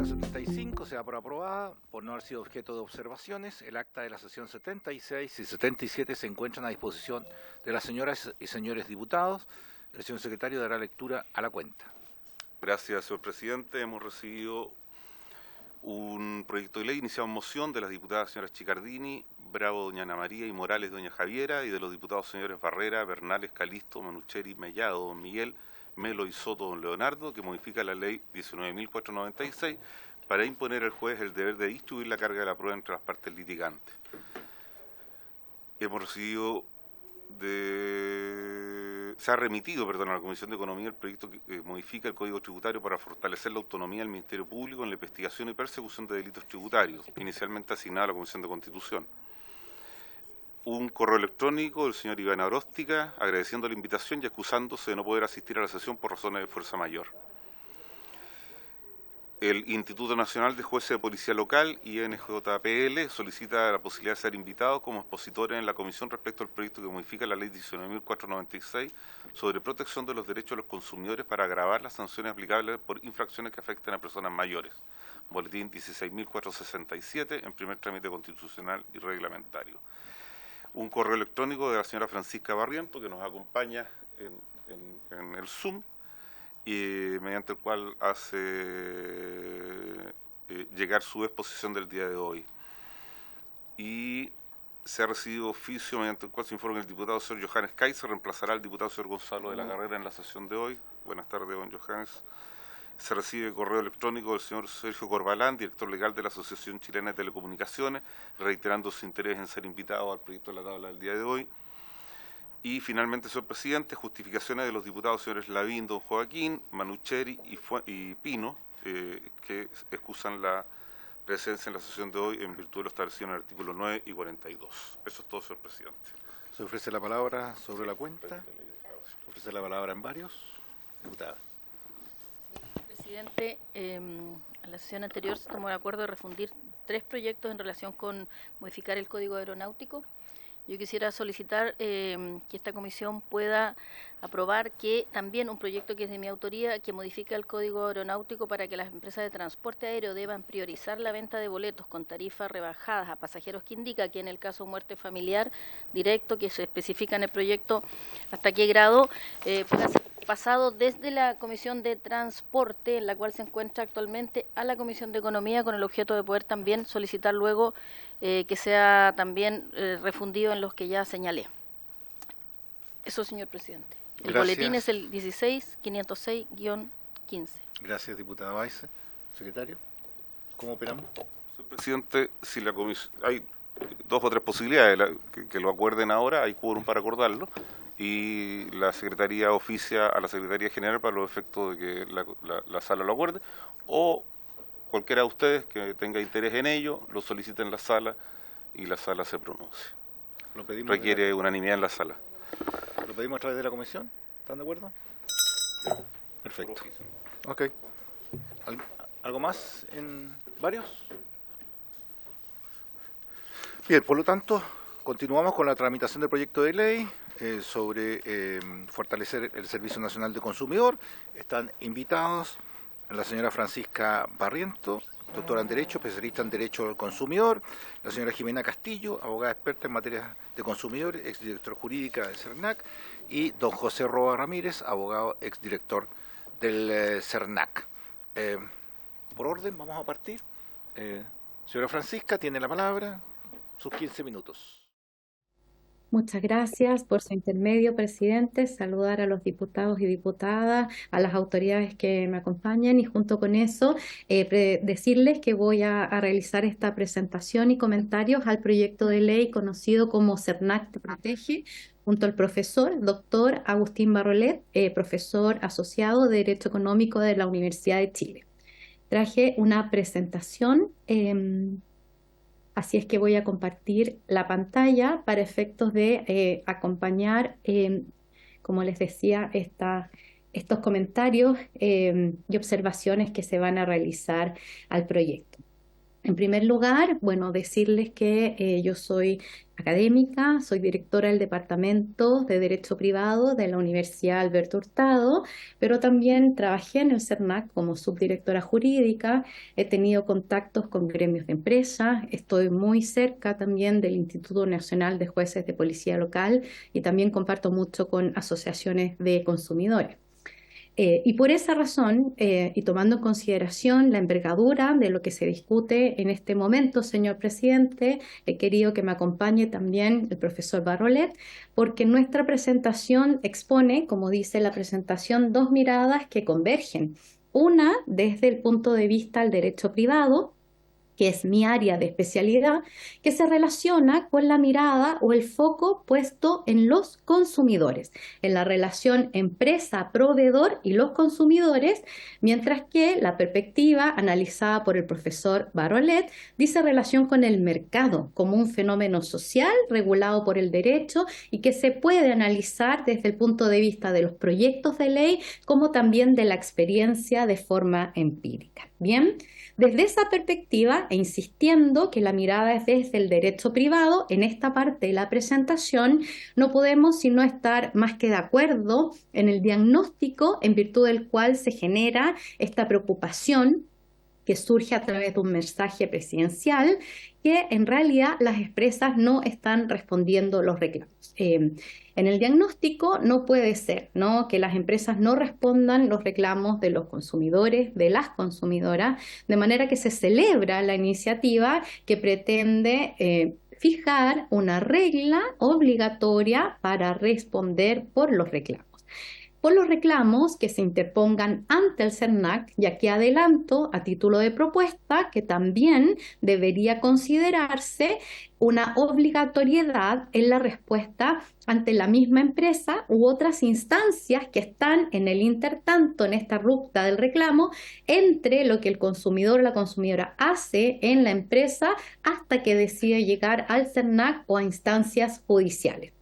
sesión 75 se da por aprobada por no haber sido objeto de observaciones. El acta de la sesión 76 y 77 se encuentran a disposición de las señoras y señores diputados. El señor secretario dará lectura a la cuenta. Gracias, señor presidente. Hemos recibido un proyecto de ley iniciado en moción de las diputadas señoras Chicardini, Bravo, doña Ana María, y Morales, doña Javiera, y de los diputados señores Barrera, Bernales, Calisto, Manucheri, Mellado, don Miguel, Melo y Soto, don Leonardo, que modifica la ley 19.496 para imponer al juez el deber de distribuir la carga de la prueba entre las partes litigantes. Hemos recibido se ha remitido, a la Comisión de Economía el proyecto que modifica el Código Tributario para fortalecer la autonomía del Ministerio Público en la investigación y persecución de delitos tributarios, inicialmente asignado a la Comisión de Constitución. Un correo electrónico del señor Iván Oróstica agradeciendo la invitación y acusándose de no poder asistir a la sesión por razones de fuerza mayor. El Instituto Nacional de Jueces de Policía Local, INJPL, solicita la posibilidad de ser invitado como expositores en la comisión respecto al proyecto que modifica la ley 19.496 sobre protección de los derechos de los consumidores para agravar las sanciones aplicables por infracciones que afecten a personas mayores. Boletín 16.467 en primer trámite constitucional y reglamentario. Un correo electrónico de la señora Francisca Barriento, que nos acompaña en el Zoom, y mediante el cual hace llegar su exposición del día de hoy. Y se ha recibido oficio mediante el cual se informa que el diputado señor Johannes Kaiser reemplazará al diputado señor Gonzalo de la Carrera en la sesión de hoy. Buenas tardes, don Johannes. Se recibe correo electrónico del señor Sergio Corbalán, director legal de la Asociación Chilena de Telecomunicaciones, reiterando su interés en ser invitado al proyecto de la tabla del día de hoy. Y finalmente, señor presidente, justificaciones de los diputados señores Lavín, don Joaquín, Manucheri y Pino, que excusan la presencia en la sesión de hoy en virtud de lo establecido en el artículo 9 y 42. Eso es todo, señor presidente. Se ofrece la palabra sobre la cuenta. Se ofrece la palabra en varios. Diputada. Presidente, en la sesión anterior se tomó el acuerdo de refundir 3 proyectos en relación con modificar el Código Aeronáutico. Yo quisiera solicitar que esta comisión pueda aprobar que también un proyecto que es de mi autoría, que modifica el Código Aeronáutico para que las empresas de transporte aéreo deban priorizar la venta de boletos con tarifas rebajadas a pasajeros, que indica que en el caso de muerte familiar directo, que se especifica en el proyecto hasta qué grado, pueda ser pasado desde la Comisión de Transporte, en la cual se encuentra actualmente, a la Comisión de Economía, con el objeto de poder también solicitar luego que sea también refundido en los que ya señalé. Eso, señor presidente. El boletín es el 16.506-15. Gracias, diputada Baize. Secretario, ¿cómo operamos? Señor presidente, si la comisión, hay 2 o 3 posibilidades, que lo acuerden ahora, hay quórum para acordarlo, y la Secretaría oficia a la Secretaría General para los efectos de que la sala lo acuerde, o cualquiera de ustedes que tenga interés en ello, lo solicite en la sala y la sala se pronuncie. Requiere unanimidad en la sala. ¿Lo pedimos a través de la comisión? ¿Están de acuerdo? Perfecto. Ok. ¿Algo más en varios? Bien, por lo tanto, continuamos con la tramitación del proyecto de ley sobre fortalecer el Servicio Nacional de Consumidor. Están invitados la señora Francisca Barriento, doctora en Derecho, especialista en Derecho al Consumidor, la señora Jimena Castillo, abogada experta en materia de consumidor, exdirectora jurídica del CERNAC, y don José Roa Ramírez, abogado exdirector del CERNAC. Por orden, vamos a partir. Señora Francisca, tiene la palabra, sus 15 minutos. Muchas gracias por su intermedio, presidente. Saludar a los diputados y diputadas, a las autoridades que me acompañan, y junto con eso decirles que voy a realizar esta presentación y comentarios al proyecto de ley conocido como CERNAC Te Protege, junto al profesor doctor Agustín Barrolet, profesor asociado de Derecho Económico de la Universidad de Chile. Traje una presentación. Así es que voy a compartir la pantalla para efectos de acompañar, como les decía, estos comentarios y observaciones que se van a realizar al proyecto. En primer lugar, bueno, decirles que yo soy académica, soy directora del Departamento de Derecho Privado de la Universidad Alberto Hurtado, pero también trabajé en el CERNAC como subdirectora jurídica, he tenido contactos con gremios de empresas, estoy muy cerca también del Instituto Nacional de Jueces de Policía Local y también comparto mucho con asociaciones de consumidores. Y por esa razón, y tomando en consideración la envergadura de lo que se discute en este momento, señor presidente, he querido que me acompañe también el profesor Barrolet, porque nuestra presentación expone, como dice la presentación, dos miradas que convergen. Una desde el punto de vista del derecho privado, que es mi área de especialidad, que se relaciona con la mirada o el foco puesto en los consumidores, en la relación empresa-proveedor y los consumidores, mientras que la perspectiva analizada por el profesor Barrolet dice relación con el mercado como un fenómeno social regulado por el derecho y que se puede analizar desde el punto de vista de los proyectos de ley como también de la experiencia de forma empírica. Bien. Desde esa perspectiva, e insistiendo que la mirada es desde el derecho privado, en esta parte de la presentación no podemos sino estar más que de acuerdo en el diagnóstico en virtud del cual se genera esta preocupación que surge a través de un mensaje presidencial, que en realidad las empresas no están respondiendo los reclamos. En el diagnóstico no puede ser, ¿no?, que las empresas no respondan los reclamos de los consumidores, de las consumidoras, de manera que se celebra la iniciativa que pretende fijar una regla obligatoria para responder por los reclamos. Por los reclamos que se interpongan ante el CERNAC, y aquí adelanto a título de propuesta que también debería considerarse una obligatoriedad en la respuesta ante la misma empresa u otras instancias que están en el intertanto, en esta ruta del reclamo, entre lo que el consumidor o la consumidora hace en la empresa hasta que decide llegar al CERNAC o a instancias judiciales.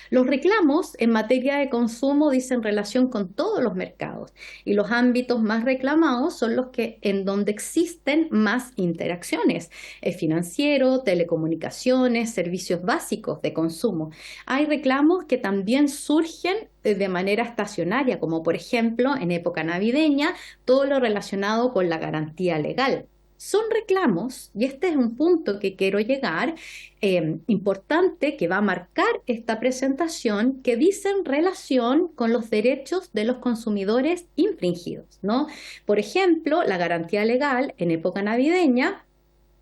Los reclamos en materia de consumo dicen relación con todos los mercados y los ámbitos más reclamados son los que en donde existen más interacciones, financiero, telecomunicaciones, servicios básicos de consumo. Hay reclamos que también surgen de manera estacionaria, como por ejemplo en época navideña, todo lo relacionado con la garantía legal. Son reclamos, y este es un punto que quiero llegar, importante, que va a marcar esta presentación, que dicen relación con los derechos de los consumidores infringidos, ¿no? Por ejemplo, la garantía legal en época navideña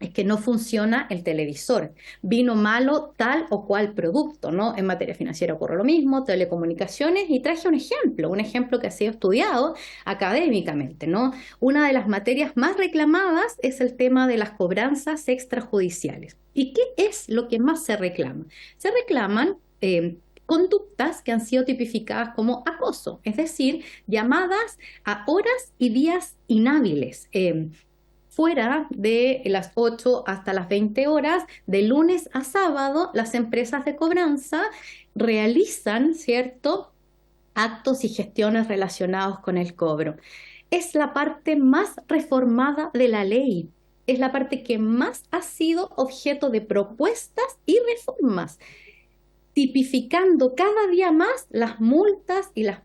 es que no funciona el televisor, vino malo tal o cual producto, ¿no? En materia financiera ocurre lo mismo, telecomunicaciones, y traje un ejemplo que ha sido estudiado académicamente, ¿no? Una de las materias más reclamadas es el tema de las cobranzas extrajudiciales. ¿Y qué es lo que más se reclama? Se reclaman conductas que han sido tipificadas como acoso, es decir, llamadas a horas y días inhábiles, fuera de las 8 hasta las 20 horas, de lunes a sábado, las empresas de cobranza realizan, ¿cierto?, actos y gestiones relacionados con el cobro. Es la parte más reformada de la ley, es la parte que más ha sido objeto de propuestas y reformas, tipificando cada día más las multas y las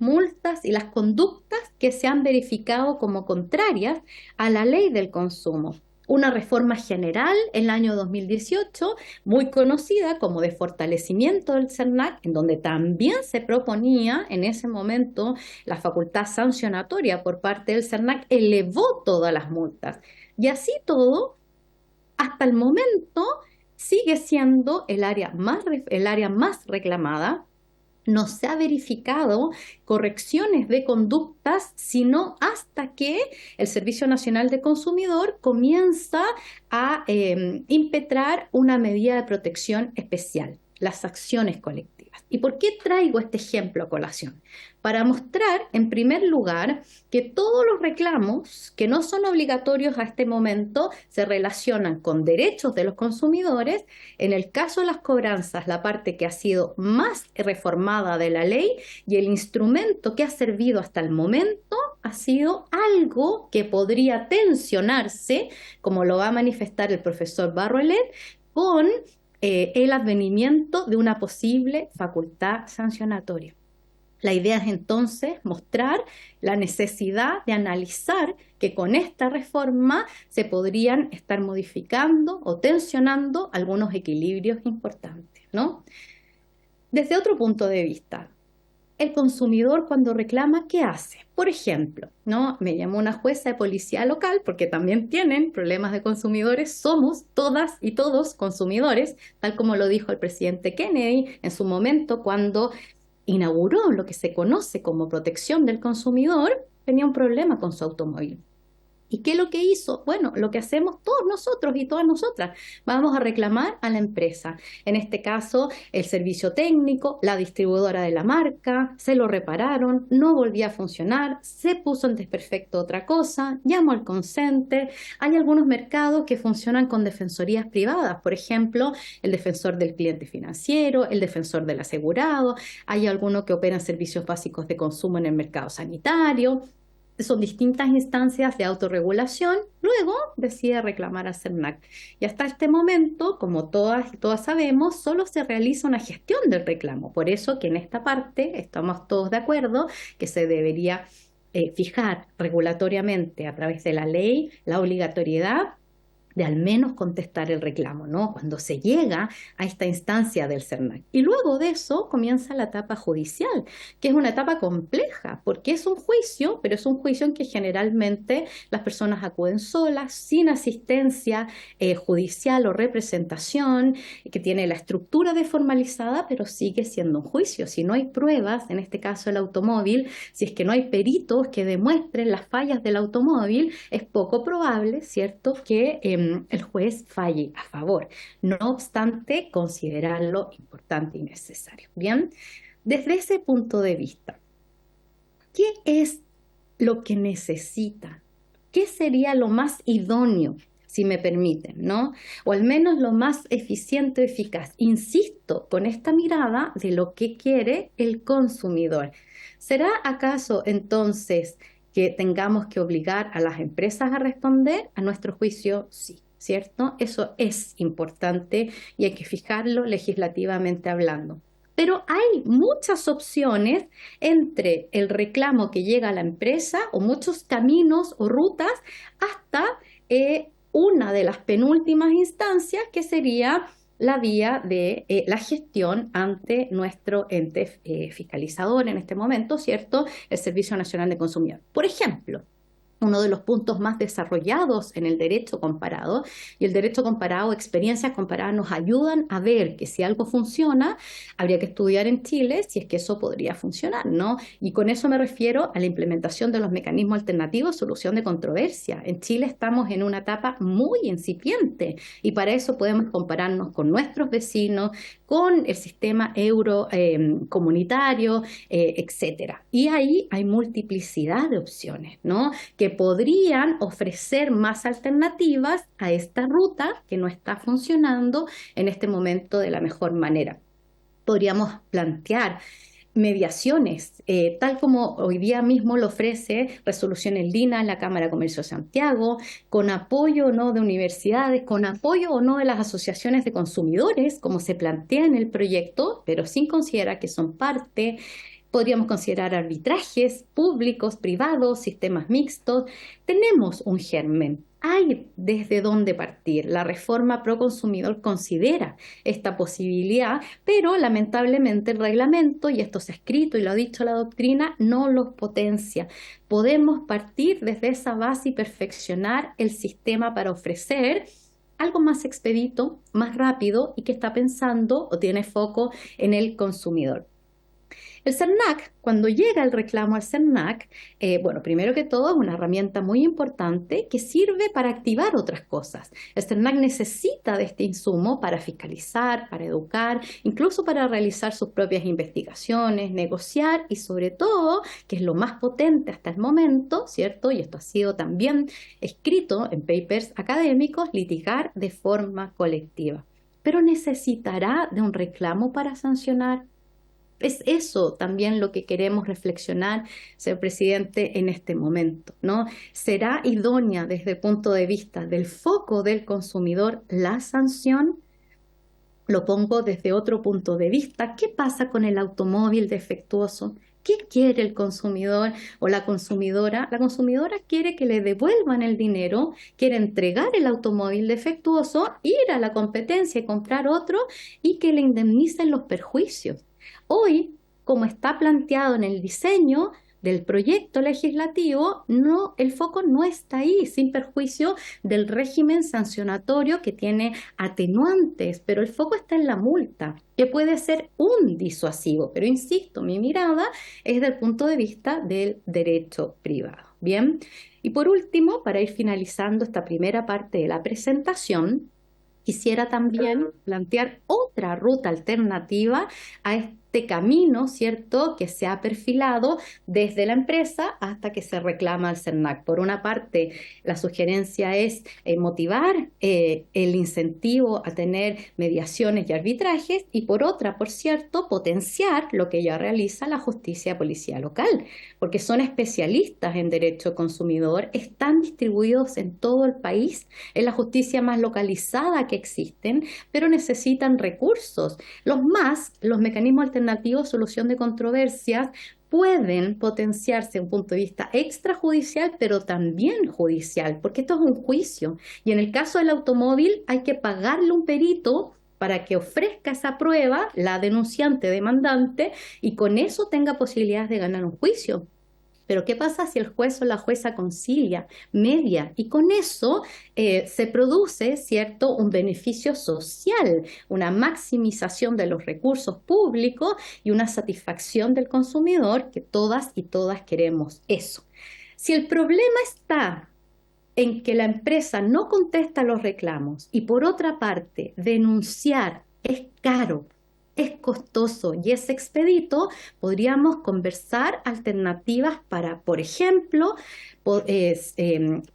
conductas que se han verificado como contrarias a la ley del consumo. Una reforma general en el año 2018, muy conocida como de fortalecimiento del CERNAC, en donde también se proponía en ese momento la facultad sancionatoria por parte del CERNAC, elevó todas las multas. Y así todo, hasta el momento, sigue siendo el área más reclamada. No se ha verificado correcciones de conductas, sino hasta que el Servicio Nacional de Consumidor comienza a impetrar una medida de protección especial, las acciones colectivas. ¿Y por qué traigo este ejemplo a colación? Para mostrar, en primer lugar, que todos los reclamos que no son obligatorios a este momento se relacionan con derechos de los consumidores. En el caso de las cobranzas, la parte que ha sido más reformada de la ley y el instrumento que ha servido hasta el momento ha sido algo que podría tensionarse, como lo va a manifestar el profesor Barrolet, con el advenimiento de una posible facultad sancionatoria. La idea es entonces mostrar la necesidad de analizar que con esta reforma se podrían estar modificando o tensionando algunos equilibrios importantes, ¿no? Desde otro punto de vista, el consumidor cuando reclama, ¿qué hace? Por ejemplo, ¿no? Me llamó una jueza de policía local, porque también tienen problemas de consumidores, somos todas y todos consumidores, tal como lo dijo el presidente Kennedy en su momento cuando inauguró lo que se conoce como protección del consumidor, tenía un problema con su automóvil. ¿Y qué es lo que hizo? Bueno, lo que hacemos todos nosotros y todas nosotras, vamos a reclamar a la empresa. En este caso, el servicio técnico, la distribuidora de la marca, se lo repararon, no volvía a funcionar, se puso en desperfecto otra cosa, llamó al call center. Hay algunos mercados que funcionan con defensorías privadas, por ejemplo, el defensor del cliente financiero, el defensor del asegurado, hay algunos que operan servicios básicos de consumo en el mercado sanitario. Son distintas instancias de autorregulación, luego decide reclamar al CERNAC. Y hasta este momento, como todas y todas sabemos, solo se realiza una gestión del reclamo. Por eso que en esta parte estamos todos de acuerdo que se debería fijar regulatoriamente a través de la ley la obligatoriedad de al menos contestar el reclamo, ¿no? Cuando se llega a esta instancia del CERNAC. Y luego de eso comienza la etapa judicial, que es una etapa compleja, porque es un juicio, pero es un juicio en que generalmente las personas acuden solas, sin asistencia judicial o representación, que tiene la estructura deformalizada, pero sigue siendo un juicio. Si no hay pruebas, en este caso el automóvil, si es que no hay peritos que demuestren las fallas del automóvil, es poco probable, ¿cierto?, que el juez falle a favor. No obstante, considerarlo importante y necesario. Bien, desde ese punto de vista, ¿qué es lo que necesita? ¿Qué sería lo más idóneo, si me permiten, ¿no? O al menos lo más eficiente o eficaz. Insisto, con esta mirada de lo que quiere el consumidor. ¿Será acaso entonces que tengamos que obligar a las empresas a responder? A nuestro juicio, sí, ¿cierto? Eso es importante y hay que fijarlo legislativamente hablando. Pero hay muchas opciones entre el reclamo que llega a la empresa o muchos caminos o rutas hasta una de las penúltimas instancias, que sería la vía de la gestión ante nuestro ente fiscalizador en este momento, ¿cierto? El Servicio Nacional de Consumidor. Por ejemplo, uno de los puntos más desarrollados en el derecho comparado, y el derecho comparado, experiencias comparadas nos ayudan a ver que si algo funciona, habría que estudiar en Chile si es que eso podría funcionar, ¿no? Y con eso me refiero a la implementación de los mecanismos alternativos de solución de controversia. En Chile estamos en una etapa muy incipiente y para eso podemos compararnos con nuestros vecinos, con el sistema euro comunitario, etcétera. Y ahí hay multiplicidad de opciones, ¿no?, que podrían ofrecer más alternativas a esta ruta que no está funcionando en este momento de la mejor manera. Podríamos plantear mediaciones, tal como hoy día mismo lo ofrece Resoluciones Lina en la Cámara de Comercio de Santiago, con apoyo o no de universidades, con apoyo o no de las asociaciones de consumidores, como se plantea en el proyecto, pero sin considerar que son parte. Podríamos considerar arbitrajes públicos, privados, sistemas mixtos. Tenemos un germen. Hay desde dónde partir. La reforma pro consumidor considera esta posibilidad, pero lamentablemente el reglamento, y esto se ha escrito y lo ha dicho la doctrina, no los potencia. Podemos partir desde esa base y perfeccionar el sistema para ofrecer algo más expedito, más rápido y que está pensando o tiene foco en el consumidor. El CERNAC, cuando llega el reclamo al CERNAC, bueno, primero que todo es una herramienta muy importante que sirve para activar otras cosas. El CERNAC necesita de este insumo para fiscalizar, para educar, incluso para realizar sus propias investigaciones, negociar y sobre todo, que es lo más potente hasta el momento, ¿cierto? Y esto ha sido también escrito en papers académicos, litigar de forma colectiva. Pero necesitará de un reclamo para sancionar. es eso también lo que queremos reflexionar, señor presidente, en este momento, ¿no? ¿Será idónea desde el punto de vista del foco del consumidor la sanción? Lo pongo desde otro punto de vista. ¿Qué pasa con el automóvil defectuoso? ¿Qué quiere el consumidor o la consumidora? La consumidora quiere que le devuelvan el dinero, quiere entregar el automóvil defectuoso, ir a la competencia y comprar otro y que le indemnicen los perjuicios. Hoy, como está planteado en el diseño del proyecto legislativo, no, el foco no está ahí, sin perjuicio del régimen sancionatorio que tiene atenuantes, pero el foco está en la multa, que puede ser un disuasivo. Pero insisto, mi mirada es del punto de vista del derecho privado. Bien, y por último, para ir finalizando esta primera parte de la presentación, quisiera también plantear otra ruta alternativa a este camino, ¿cierto?, que se ha perfilado desde la empresa hasta que se reclama al CERNAC. Por una parte, la sugerencia es motivar el incentivo a tener mediaciones y arbitrajes, y por otra, por cierto, potenciar lo que ya realiza la justicia policial local, porque son especialistas en derecho consumidor, están distribuidos en todo el país, es la justicia más localizada que existen, pero necesitan recursos. Los mecanismos alternativos de solución de controversias pueden potenciarse desde un punto de vista extrajudicial, pero también judicial, porque esto es un juicio. Y en el caso del automóvil hay que pagarle un perito para que ofrezca esa prueba, la denunciante demandante, y con eso tenga posibilidades de ganar un juicio. Pero ¿qué pasa si el juez o la jueza concilia, media? Y con eso se produce, ¿cierto?, un beneficio social, una maximización de los recursos públicos y una satisfacción del consumidor, que todas y todas queremos eso. Si el problema está en que la empresa no contesta los reclamos y por otra parte denunciar es caro, es costoso y es expedito, podríamos conversar alternativas para, por ejemplo,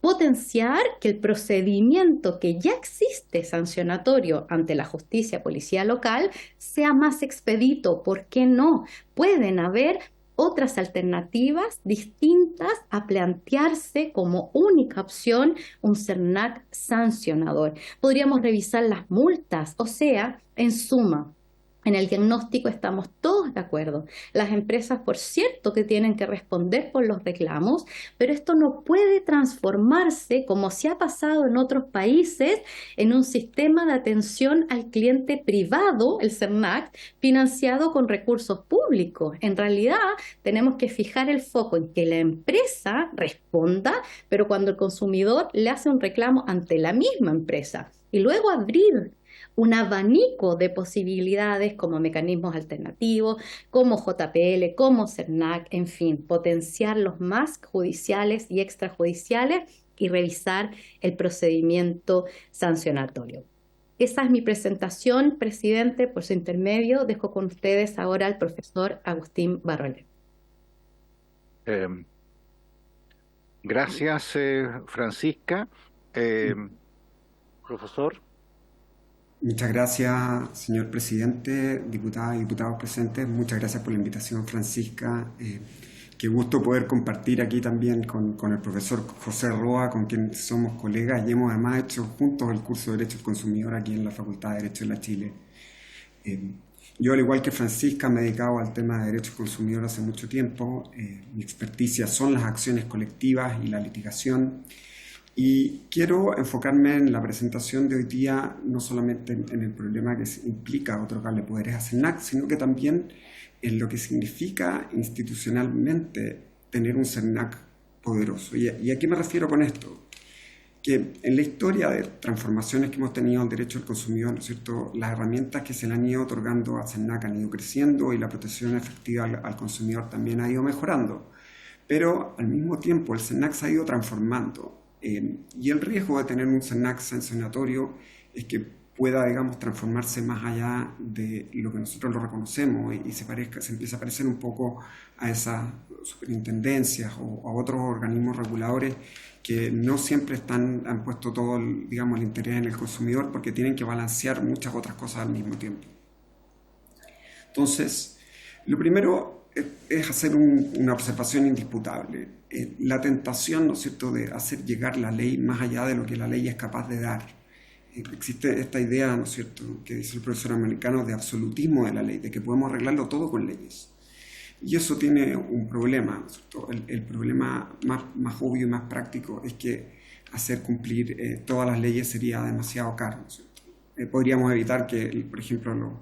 potenciar que el procedimiento que ya existe sancionatorio ante la justicia policial local sea más expedito. ¿Por qué no? Pueden haber otras alternativas distintas a plantearse como única opción un CERNAC sancionador. Podríamos revisar las multas, o sea, en suma, en el diagnóstico estamos todos de acuerdo. Las empresas, por cierto, que tienen que responder por los reclamos, pero esto no puede transformarse, como se ha pasado en otros países, en un sistema de atención al cliente privado, el CERNAC, financiado con recursos públicos. En realidad, tenemos que fijar el foco en que la empresa responda, pero cuando el consumidor le hace un reclamo ante la misma empresa, y luego abrir un abanico de posibilidades como mecanismos alternativos, como JPL, como CERNAC, en fin, potenciar los más judiciales y extrajudiciales y revisar el procedimiento sancionatorio. Esa es mi presentación, presidente. Por su intermedio, dejo con ustedes ahora al profesor Agustín Barrolet. Gracias, Francisca. Profesor. Muchas gracias, señor presidente, diputadas y diputados presentes. Muchas gracias por la invitación, Francisca. Qué gusto poder compartir aquí también con el profesor José Roa, con quien somos colegas y hemos además hecho juntos el curso de Derecho del Consumidor aquí en la Facultad de Derecho de la Chile. Yo, al igual que Francisca, me he dedicado al tema de Derecho del Consumidor hace mucho tiempo. Mi experticia son las acciones colectivas y la litigación. Y quiero enfocarme en la presentación de hoy día no solamente en el problema que implica otorgarle poderes a CERNAC, sino que también en lo que significa institucionalmente tener un CERNAC poderoso. ¿Y a qué me refiero con esto? Que en la historia de transformaciones que hemos tenido al derecho del consumidor, ¿no es cierto?, las herramientas que se le han ido otorgando a CERNAC han ido creciendo y la protección efectiva al consumidor también ha ido mejorando. Pero al mismo tiempo el CERNAC se ha ido transformando. Y el riesgo de tener un CERNAC sancionatorio es que pueda, digamos, transformarse más allá de lo que nosotros lo reconocemos y se empieza a parecer un poco a esas superintendencias o a otros organismos reguladores que no siempre han puesto todo, digamos, el interés en el consumidor porque tienen que balancear muchas otras cosas al mismo tiempo. Entonces, Lo primero es hacer una observación indisputable. La tentación, ¿no es cierto?, de hacer llegar la ley más allá de lo que la ley es capaz de dar. Existe esta idea, ¿no es cierto?, que dice el profesor americano, de absolutismo de la ley, de que podemos arreglarlo todo con leyes. Y eso tiene un problema, ¿no es cierto? El problema más obvio y más práctico es que hacer cumplir todas las leyes sería demasiado caro, ¿no es cierto? Podríamos evitar que, por ejemplo,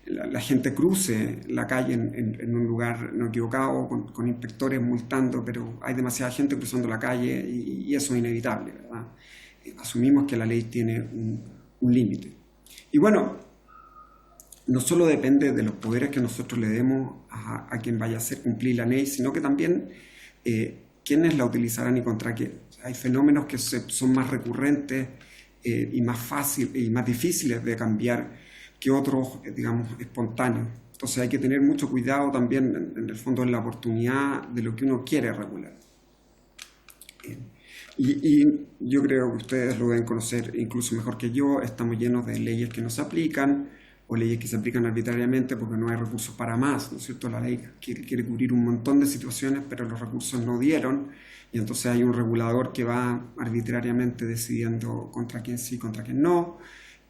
la gente cruce la calle en un lugar no equivocado, con inspectores multando, pero hay demasiada gente cruzando la calle y eso es inevitable, ¿verdad? Asumimos que la ley tiene un límite. Y bueno, no solo depende de los poderes que nosotros le demos a quien vaya a hacer cumplir la ley, sino que también quiénes la utilizarán y contra qué. O sea, hay fenómenos que son más recurrentes y más fáciles y más difíciles de cambiar que otros, digamos, espontáneos. Entonces hay que tener mucho cuidado también, en el fondo, en la oportunidad de lo que uno quiere regular. Y yo creo que ustedes lo deben conocer incluso mejor que yo. Estamos llenos de leyes que no se aplican o leyes que se aplican arbitrariamente porque no hay recursos para más, ¿no es cierto? La ley quiere cubrir un montón de situaciones, pero los recursos no dieron, y entonces hay un regulador que va arbitrariamente decidiendo contra quién sí, contra quién no,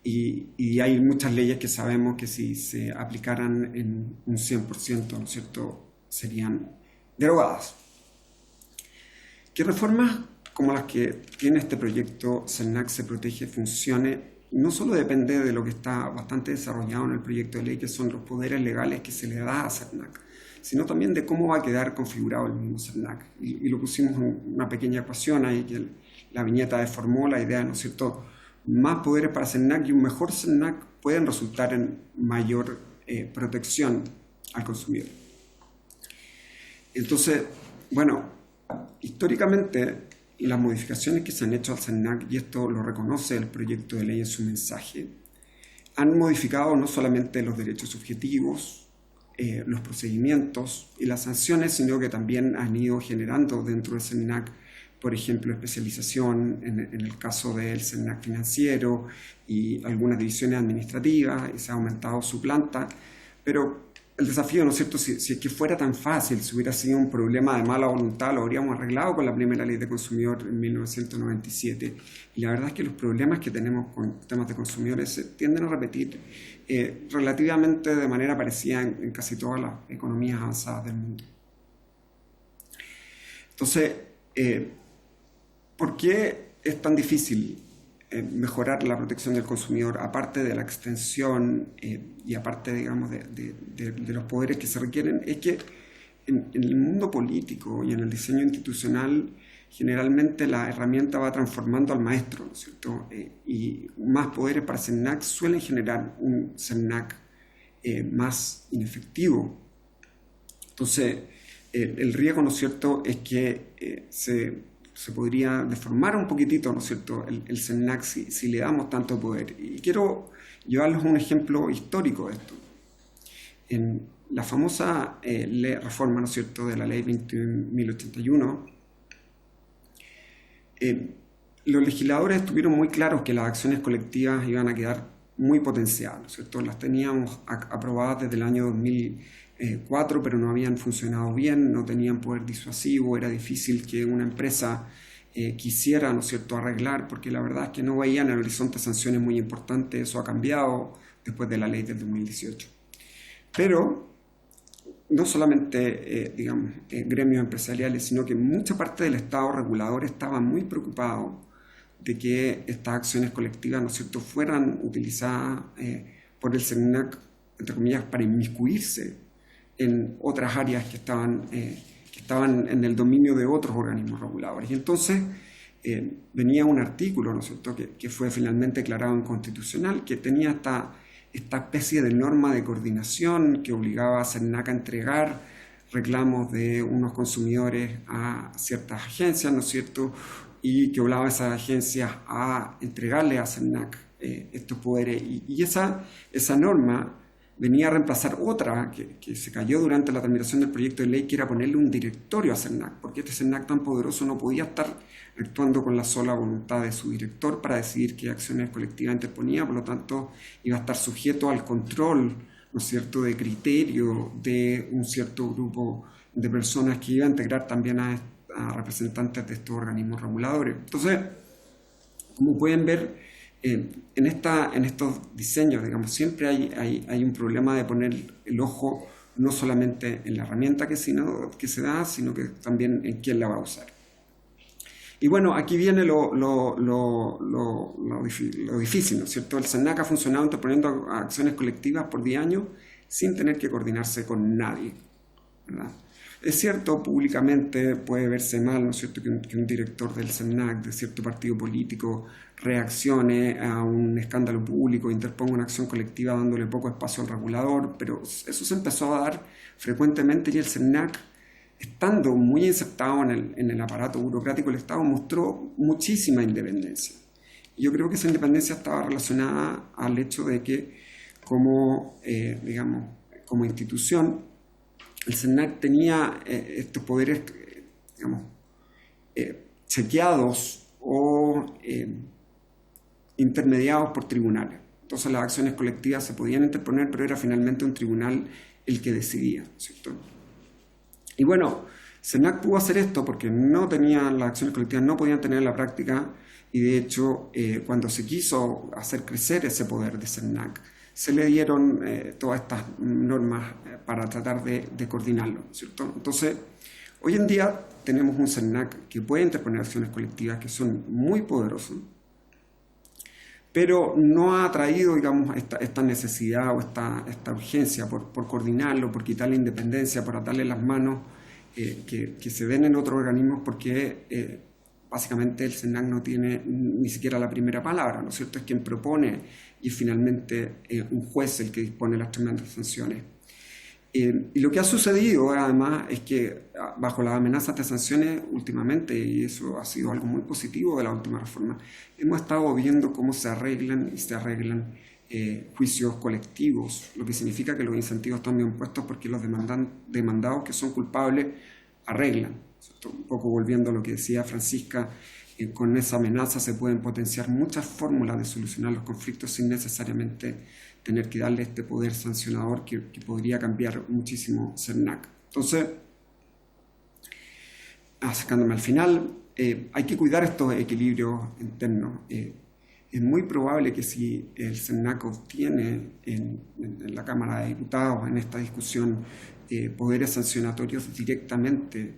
y hay muchas leyes que sabemos que si se aplicaran en un 100%, ¿no es cierto?, serían derogadas. ¿Qué reformas como las que tiene este proyecto CERNAC se protege funcione? No solo depende de lo que está bastante desarrollado en el proyecto de ley, que son los poderes legales que se le da a CERNAC, sino también de cómo va a quedar configurado el mismo CERNAC. Y lo pusimos en una pequeña ecuación ahí, que la viñeta deformó la idea, ¿no es cierto? Más poderes para CERNAC y un mejor CERNAC pueden resultar en mayor protección al consumidor. Entonces, bueno, históricamente las modificaciones que se han hecho al CERNAC, y esto lo reconoce el proyecto de ley en su mensaje, han modificado no solamente los derechos subjetivos, los procedimientos y las sanciones, sino que también han ido generando dentro del CERNAC, por ejemplo, especialización en el caso del CERNAC financiero y algunas divisiones administrativas, y se ha aumentado su planta, pero el desafío, ¿no es cierto?, si es que fuera tan fácil, si hubiera sido un problema de mala voluntad, lo habríamos arreglado con la primera ley de consumidor en 1997. Y la verdad es que los problemas que tenemos con temas de consumidores se tienden a repetir relativamente de manera parecida en casi todas las economías avanzadas del mundo. Entonces, ¿por qué es tan difícil mejorar la protección del consumidor, aparte de la extensión y aparte, digamos, de los poderes que se requieren? Es que en el mundo político y en el diseño institucional, generalmente la herramienta va transformando al maestro, ¿no es cierto? Y más poderes para CERNAC suelen generar un CERNAC más inefectivo. Entonces, el riesgo, ¿no es cierto?, es que se podría deformar un poquitito, ¿no es cierto?, el CERNAC si le damos tanto poder. Y quiero llevarles un ejemplo histórico de esto. En la famosa reforma, ¿no es cierto?, de la ley 21.081, los legisladores tuvieron muy claros que las acciones colectivas iban a quedar muy potenciadas, ¿no es cierto? Las teníamos aprobadas desde el año 2004, pero no habían funcionado bien, no tenían poder disuasivo, era difícil que una empresa quisiera, ¿no es cierto?, arreglar, porque la verdad es que no veían en el horizonte sanciones muy importantes. Eso ha cambiado después de la ley del 2018. Pero no solamente, gremios empresariales, sino que mucha parte del Estado regulador estaba muy preocupado de que estas acciones colectivas, ¿no es cierto?, fueran utilizadas por el CERNAC, entre comillas, para inmiscuirse en otras áreas que estaban en el dominio de otros organismos reguladores. Y entonces venía un artículo, ¿no es cierto?, que fue finalmente declarado inconstitucional, que tenía esta especie de norma de coordinación que obligaba a CERNAC a entregar reclamos de unos consumidores a ciertas agencias, ¿no es cierto?, y que obligaba a esas agencias a entregarle a CERNAC estos poderes. Y esa norma venía a reemplazar otra que se cayó durante la tramitación del proyecto de ley, que era ponerle un directorio a CERNAC, porque este CERNAC tan poderoso no podía estar actuando con la sola voluntad de su director para decidir qué acciones colectivas interponía, por lo tanto iba a estar sujeto al control ¿no es cierto?, de criterio de un cierto grupo de personas que iba a integrar también a representantes de estos organismos reguladores. Entonces, como pueden ver, en estos diseños, digamos, siempre hay un problema de poner el ojo no solamente en la herramienta que se da, sino que también en quién la va a usar. Y bueno, aquí viene lo difícil, ¿no es cierto? El CERNAC ha funcionado interponiendo acciones colectivas por 10 años sin tener que coordinarse con nadie, ¿verdad? Es cierto, públicamente puede verse mal, ¿no es cierto?, que un director del CERNAC, de cierto partido político, reaccione a un escándalo público, interponga una acción colectiva dándole poco espacio al regulador, pero eso se empezó a dar frecuentemente y el CERNAC, estando muy insertado en el aparato burocrático del Estado, mostró muchísima independencia. Y yo creo que esa independencia estaba relacionada al hecho de que como institución, el CERNAC tenía estos poderes, chequeados o intermediados por tribunales. Entonces las acciones colectivas se podían interponer, pero era finalmente un tribunal el que decidía, ¿cierto? Y bueno, CERNAC pudo hacer esto porque no tenían las acciones colectivas, no podían tener la práctica, y de hecho cuando se quiso hacer crecer ese poder de CERNAC, se le dieron todas estas normas para tratar de coordinarlo, ¿cierto? Entonces, hoy en día tenemos un CERNAC que puede interponer acciones colectivas que son muy poderosos, pero no ha traído, digamos, esta necesidad o esta urgencia por coordinarlo, por quitarle independencia, por atarle las manos que se ven en otros organismos, porque básicamente el CERNAC no tiene ni siquiera la primera palabra, ¿no es cierto? Es quien propone y es finalmente un juez el que dispone las tremendas sanciones. Y lo que ha sucedido además es que bajo las amenazas de sanciones últimamente, y eso ha sido algo muy positivo de la última reforma, hemos estado viendo cómo se arreglan juicios colectivos, lo que significa que los incentivos están bien puestos porque los demandados que son culpables arreglan, ¿cierto? Un poco volviendo a lo que decía Francisca, con esa amenaza se pueden potenciar muchas fórmulas de solucionar los conflictos sin necesariamente tener que darle este poder sancionador que podría cambiar muchísimo CERNAC. Entonces, acercándome al final, hay que cuidar estos equilibrios internos. Es muy probable que si el CERNAC obtiene en la Cámara de Diputados, en esta discusión, poderes sancionatorios directamente,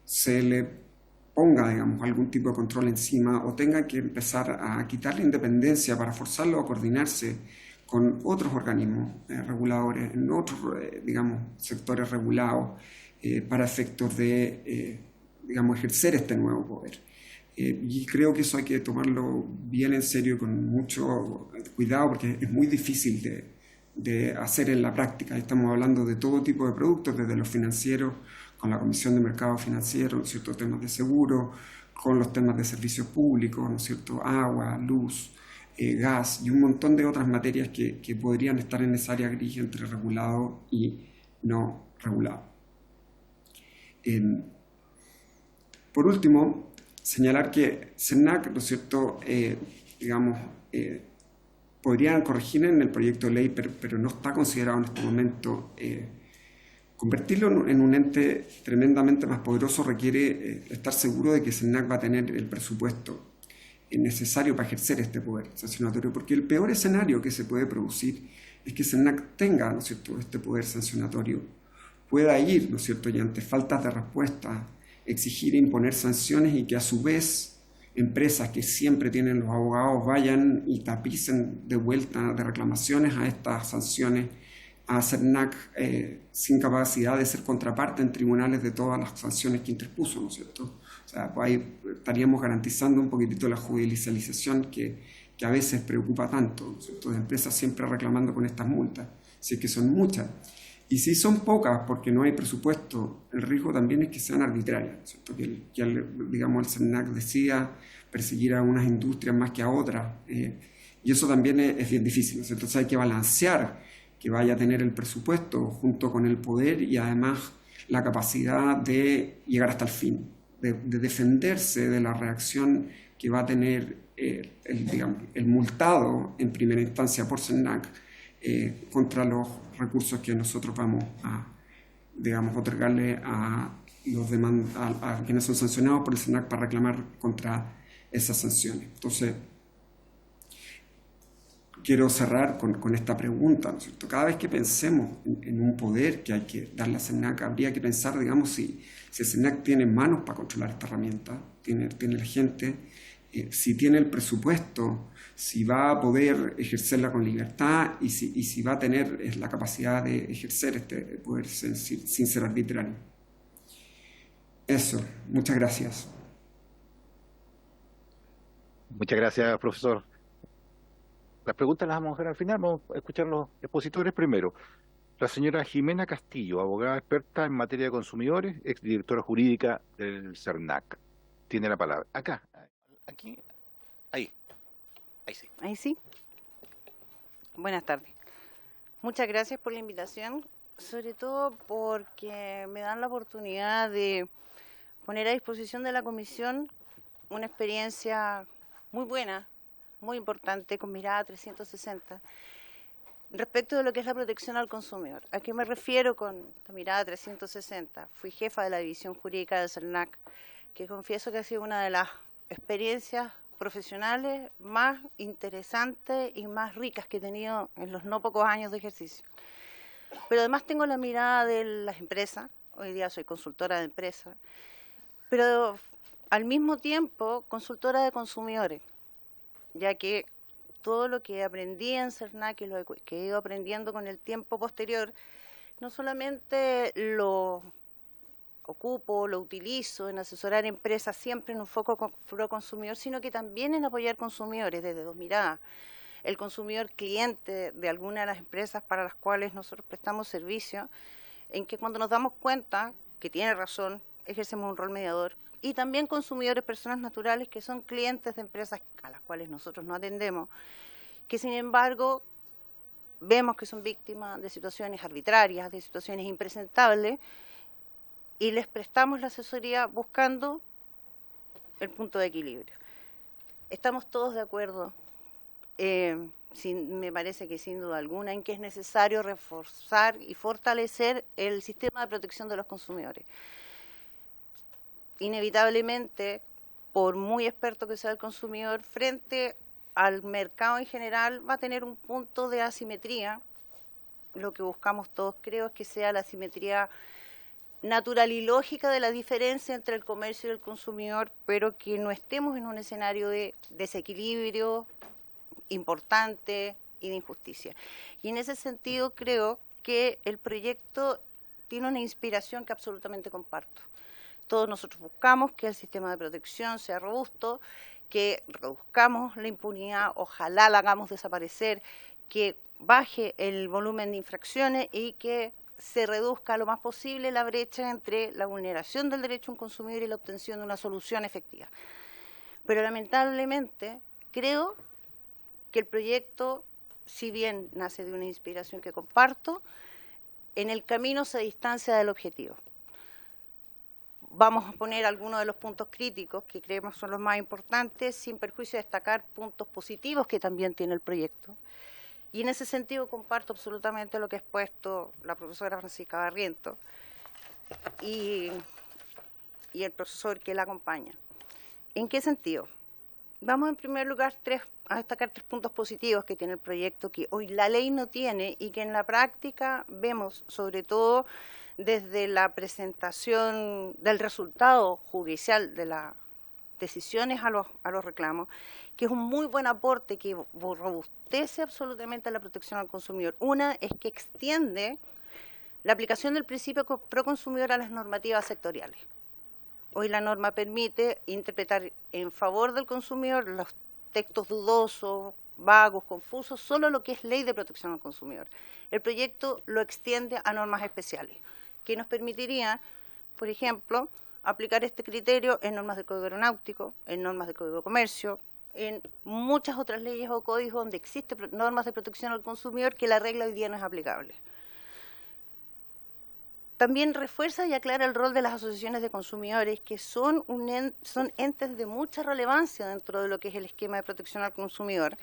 se le ponga, digamos, algún tipo de control encima o tenga que empezar a quitarle independencia para forzarlo a coordinarse con otros organismos reguladores, en otros, sectores regulados, para efectos de, ejercer este nuevo poder. Y creo que eso hay que tomarlo bien en serio, con mucho cuidado, porque es muy difícil de hacer en la práctica. Estamos hablando de todo tipo de productos, desde los financieros, con la Comisión de Mercado Financiero, ¿no es cierto?, temas de seguro, con los temas de servicios públicos, ¿no es cierto?, agua, luz, gas y un montón de otras materias que podrían estar en esa área gris entre regulado y no regulado. Por último, señalar que CERNAC, ¿no es cierto?, podrían corregir en el proyecto de ley, pero no está considerado en este momento. Convertirlo en un ente tremendamente más poderoso requiere estar seguro de que CERNAC va a tener el presupuesto necesario para ejercer este poder sancionatorio, porque el peor escenario que se puede producir es que CERNAC tenga, ¿no es cierto?, este poder sancionatorio, pueda ir, ¿no es cierto?, y ante faltas de respuesta exigir e imponer sanciones, y que a su vez empresas que siempre tienen los abogados vayan y tapicen de vuelta de reclamaciones a estas sanciones a CERNAC sin capacidad de ser contraparte en tribunales de todas las sanciones que interpuso, ¿no es cierto? O sea, pues ahí estaríamos garantizando un poquitito la judicialización que a veces preocupa tanto, ¿no es cierto?, de empresas siempre reclamando con estas multas, si es que son muchas. Y si son pocas porque no hay presupuesto, el riesgo también es que sean arbitrarias, ¿no es cierto?, que el CERNAC decida perseguir a unas industrias más que a otras, y eso también es bien difícil, ¿no es cierto? Entonces hay que balancear que vaya a tener el presupuesto junto con el poder y además la capacidad de llegar hasta el fin, de defenderse de la reacción que va a tener el multado en primera instancia por CERNAC contra los recursos que nosotros vamos a, digamos, otorgarle a quienes son sancionados por el SERNAC para reclamar contra esas sanciones. Entonces, quiero cerrar con esta pregunta, ¿no es cierto? Cada vez que pensemos en un poder que hay que darle a SERNAC, habría que pensar, digamos, si el SERNAC tiene manos para controlar esta herramienta, tiene la gente, si tiene el presupuesto, si va a poder ejercerla con libertad y si va a tener la capacidad de ejercer este poder sin ser arbitrario. Eso, muchas gracias. Muchas gracias, profesor. Las preguntas las vamos a dejar al final, vamos a escuchar los expositores primero. La señora Jimena Castillo, abogada experta en materia de consumidores, exdirectora jurídica del SERNAC. Tiene la palabra. Acá, aquí, ahí sí. Ahí sí. Buenas tardes. Muchas gracias por la invitación, sobre todo porque me dan la oportunidad de poner a disposición de la comisión una experiencia muy buena, muy importante, con mirada 360, respecto de lo que es la protección al consumidor. ¿A qué me refiero con la mirada 360? Fui jefa de la división jurídica del SERNAC, que confieso que ha sido una de las experiencias profesionales más interesantes y más ricas que he tenido en los no pocos años de ejercicio. Pero además tengo la mirada de las empresas, hoy día soy consultora de empresas, pero al mismo tiempo consultora de consumidores, ya que todo lo que aprendí en SERNAC y lo que he ido aprendiendo con el tiempo posterior, no solamente lo ocupo, lo utilizo en asesorar empresas siempre en un foco pro consumidor, sino que también en apoyar consumidores desde dos miradas. El consumidor cliente de alguna de las empresas para las cuales nosotros prestamos servicio, en que cuando nos damos cuenta que tiene razón, ejercemos un rol mediador, y también consumidores, personas naturales que son clientes de empresas a las cuales nosotros no atendemos, que sin embargo vemos que son víctimas de situaciones arbitrarias, de situaciones impresentables, y les prestamos la asesoría buscando el punto de equilibrio. Estamos todos de acuerdo, me parece que sin duda alguna, en que es necesario reforzar y fortalecer el sistema de protección de los consumidores. Inevitablemente, por muy experto que sea el consumidor, frente al mercado en general va a tener un punto de asimetría. Lo que buscamos todos, creo, es que sea la asimetría natural y lógica de la diferencia entre el comercio y el consumidor, pero que no estemos en un escenario de desequilibrio importante y de injusticia. Y en ese sentido creo que el proyecto tiene una inspiración que absolutamente comparto. Todos nosotros buscamos que el sistema de protección sea robusto, que reduzcamos la impunidad, ojalá la hagamos desaparecer, que baje el volumen de infracciones y que se reduzca lo más posible la brecha entre la vulneración del derecho a un consumidor y la obtención de una solución efectiva. Pero lamentablemente creo que el proyecto, si bien nace de una inspiración que comparto, en el camino se distancia del objetivo. Vamos a poner algunos de los puntos críticos que creemos son los más importantes, sin perjuicio de destacar puntos positivos que también tiene el proyecto. Y en ese sentido comparto absolutamente lo que ha expuesto la profesora Francisca Barrientos y el profesor que la acompaña. ¿En qué sentido? Vamos en primer lugar a destacar tres puntos positivos que tiene el proyecto, que hoy la ley no tiene y que en la práctica vemos, sobre todo desde la presentación del resultado judicial de las decisiones a los reclamos, que es un muy buen aporte que robustece absolutamente la protección al consumidor. Una es que extiende la aplicación del principio pro consumidor a las normativas sectoriales. Hoy la norma permite interpretar en favor del consumidor los textos dudosos, vagos, confusos, solo lo que es ley de protección al consumidor. El proyecto lo extiende a normas especiales, que nos permitiría, por ejemplo, aplicar este criterio en normas del Código Aeronáutico, en normas del Código de Comercio, en muchas otras leyes o códigos donde existen normas de protección al consumidor que la regla hoy día no es aplicable. También refuerza y aclara el rol de las asociaciones de consumidores, que son entes de mucha relevancia dentro de lo que es el esquema de protección al consumidor,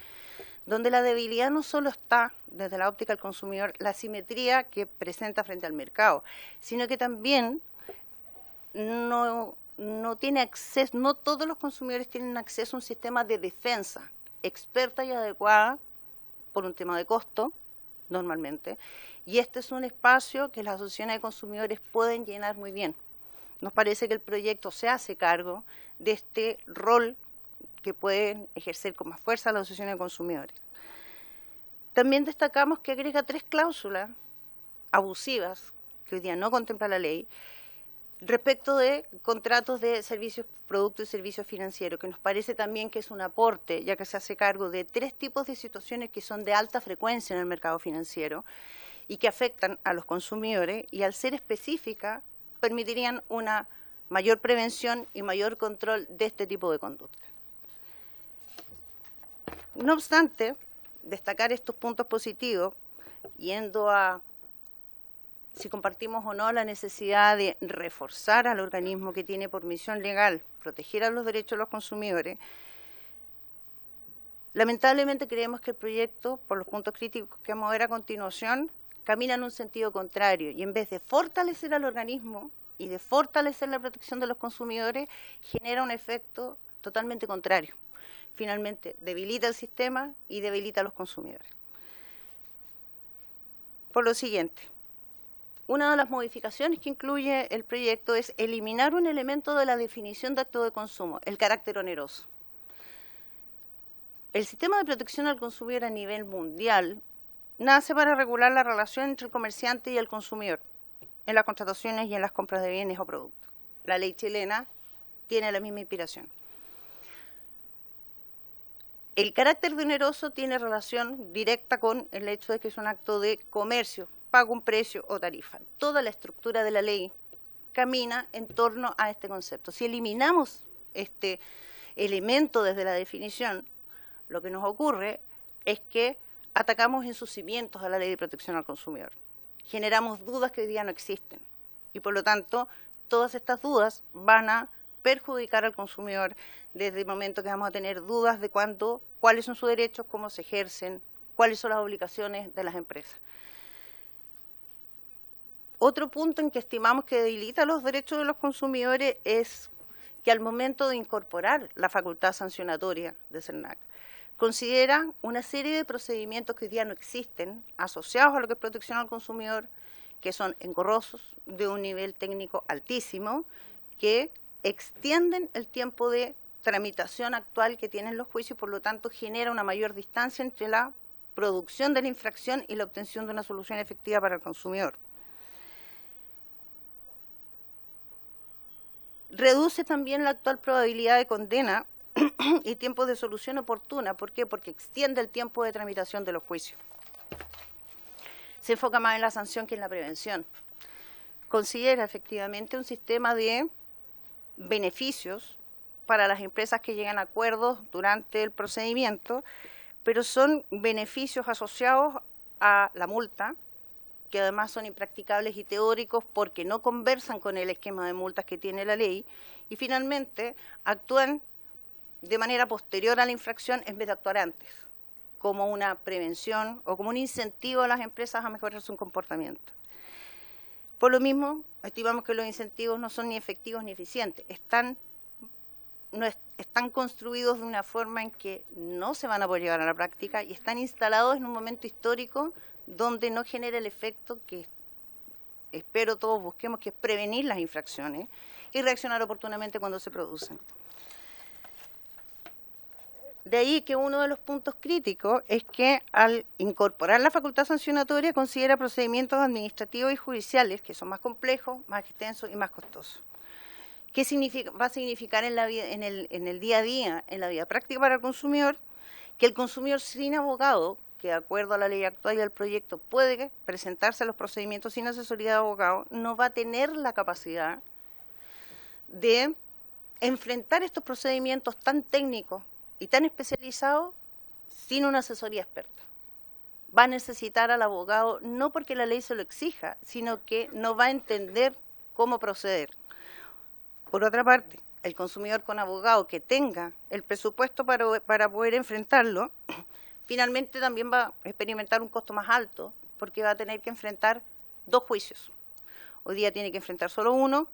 donde la debilidad no solo está, desde la óptica del consumidor, la asimetría que presenta frente al mercado, sino que también no tiene acceso, no todos los consumidores tienen acceso a un sistema de defensa experta y adecuada por un tema de costo, normalmente, y este es un espacio que las asociaciones de consumidores pueden llenar muy bien. Nos parece que el proyecto se hace cargo de este rol que pueden ejercer con más fuerza las asociaciones de consumidores. También destacamos que agrega 3 cláusulas abusivas, que hoy día no contempla la ley, respecto de contratos de servicios, productos y servicios financieros, que nos parece también que es un aporte, ya que se hace cargo de 3 tipos de situaciones que son de alta frecuencia en el mercado financiero y que afectan a los consumidores, y al ser específica, permitirían una mayor prevención y mayor control de este tipo de conducta. No obstante, destacar estos puntos positivos, yendo a si compartimos o no la necesidad de reforzar al organismo que tiene por misión legal proteger a los derechos de los consumidores, lamentablemente creemos que el proyecto, por los puntos críticos que vamos a ver a continuación, camina en un sentido contrario, y en vez de fortalecer al organismo y de fortalecer la protección de los consumidores, genera un efecto totalmente contrario. Finalmente, debilita el sistema y debilita a los consumidores. Por lo siguiente, una de las modificaciones que incluye el proyecto es eliminar un elemento de la definición de acto de consumo, el carácter oneroso. El sistema de protección al consumidor a nivel mundial nace para regular la relación entre el comerciante y el consumidor en las contrataciones y en las compras de bienes o productos. La ley chilena tiene la misma inspiración. El carácter oneroso tiene relación directa con el hecho de que es un acto de comercio, pago un precio o tarifa. Toda la estructura de la ley camina en torno a este concepto. Si eliminamos este elemento desde la definición, lo que nos ocurre es que atacamos en sus cimientos a la ley de protección al consumidor. Generamos dudas que hoy día no existen y por lo tanto todas estas dudas van a perjudicar al consumidor desde el momento que vamos a tener dudas de cuáles son sus derechos, cómo se ejercen, cuáles son las obligaciones de las empresas. Otro punto en que estimamos que debilita los derechos de los consumidores es que al momento de incorporar la facultad sancionatoria de CERNAC, considera una serie de procedimientos que hoy día no existen, asociados a lo que es protección al consumidor, que son engorrosos, de un nivel técnico altísimo, que extienden el tiempo de tramitación actual que tienen los juicios y por lo tanto genera una mayor distancia entre la producción de la infracción y la obtención de una solución efectiva para el consumidor. Reduce también la actual probabilidad de condena y tiempo de solución oportuna. ¿Por qué? Porque extiende el tiempo de tramitación de los juicios. Se enfoca más en la sanción que en la prevención. Considera efectivamente un sistema de beneficios para las empresas que llegan a acuerdos durante el procedimiento, pero son beneficios asociados a la multa, que además son impracticables y teóricos porque no conversan con el esquema de multas que tiene la ley, y finalmente actúan de manera posterior a la infracción en vez de actuar antes, como una prevención o como un incentivo a las empresas a mejorar su comportamiento. Por lo mismo, estimamos que los incentivos no son ni efectivos ni eficientes, están construidos de una forma en que no se van a poder llevar a la práctica y están instalados en un momento histórico donde no genera el efecto que espero todos busquemos, que es prevenir las infracciones y reaccionar oportunamente cuando se producen. De ahí que uno de los puntos críticos es que al incorporar la facultad sancionatoria considera procedimientos administrativos y judiciales que son más complejos, más extensos y más costosos. ¿Qué va a significar en el día a día, en la vida práctica para el consumidor? Que el consumidor sin abogado, que de acuerdo a la ley actual y al proyecto puede presentarse a los procedimientos sin asesoría de abogado, no va a tener la capacidad de enfrentar estos procedimientos tan técnicos y tan especializados sin una asesoría experta. Va a necesitar al abogado no porque la ley se lo exija, sino que no va a entender cómo proceder. Por otra parte, el consumidor con abogado que tenga el presupuesto para poder enfrentarlo, finalmente también va a experimentar un costo más alto porque va a tener que enfrentar 2 juicios. Hoy día tiene que enfrentar solo uno,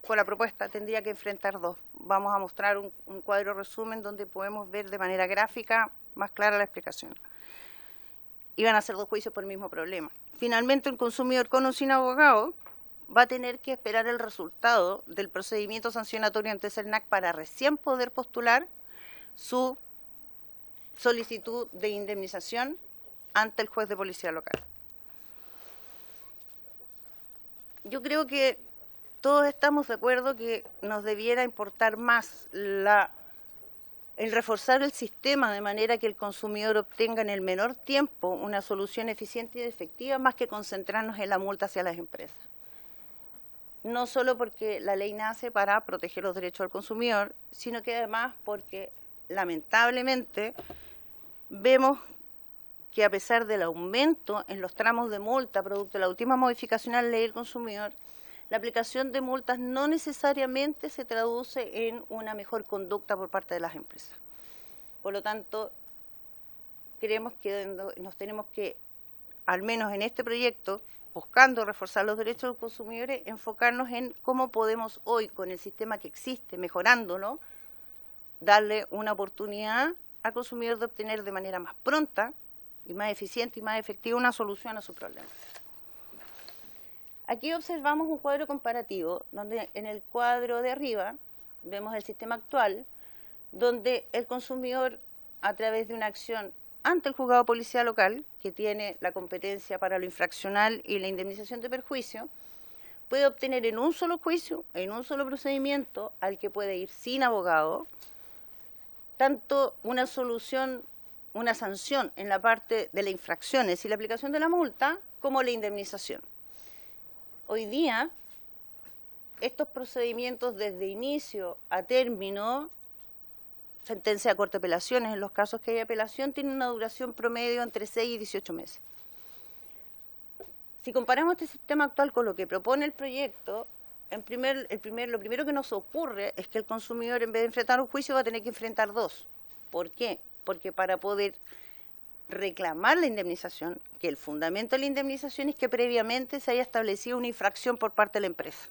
con la propuesta tendría que enfrentar 2. Vamos a mostrar un cuadro resumen donde podemos ver de manera gráfica más clara la explicación. Iban a ser 2 juicios por el mismo problema. Finalmente, el consumidor con o sin abogado va a tener que esperar el resultado del procedimiento sancionatorio ante CERNAC para recién poder postular su solicitud de indemnización ante el juez de policía local. Yo creo que todos estamos de acuerdo que nos debiera importar más el reforzar el sistema de manera que el consumidor obtenga en el menor tiempo una solución eficiente y efectiva, más que concentrarnos en la multa hacia las empresas. No solo porque la ley nace para proteger los derechos del consumidor, sino que además porque lamentablemente vemos que a pesar del aumento en los tramos de multa producto de la última modificación a la ley del consumidor, la aplicación de multas no necesariamente se traduce en una mejor conducta por parte de las empresas. Por lo tanto, creemos que nos tenemos que, al menos en este proyecto, buscando reforzar los derechos de los consumidores, enfocarnos en cómo podemos hoy, con el sistema que existe, mejorándolo, darle una oportunidad al consumidor de obtener de manera más pronta y más eficiente y más efectiva una solución a su problema. Aquí observamos un cuadro comparativo, donde en el cuadro de arriba vemos el sistema actual, donde el consumidor, a través de una acción ante el juzgado de policía local, que tiene la competencia para lo infraccional y la indemnización de perjuicio, puede obtener en un solo juicio, en un solo procedimiento, al que puede ir sin abogado, tanto una solución, una sanción en la parte de las infracciones y la aplicación de la multa, como la indemnización. Hoy día, estos procedimientos desde inicio a término, sentencia de corte de apelaciones, en los casos que hay apelación, tienen una duración promedio entre 6 y 18 meses. Si comparamos este sistema actual con lo que propone el proyecto, lo primero que nos ocurre es que el consumidor, en vez de enfrentar un juicio, va a tener que enfrentar 2. ¿Por qué? Porque para poder reclamar la indemnización, que el fundamento de la indemnización es que previamente se haya establecido una infracción por parte de la empresa.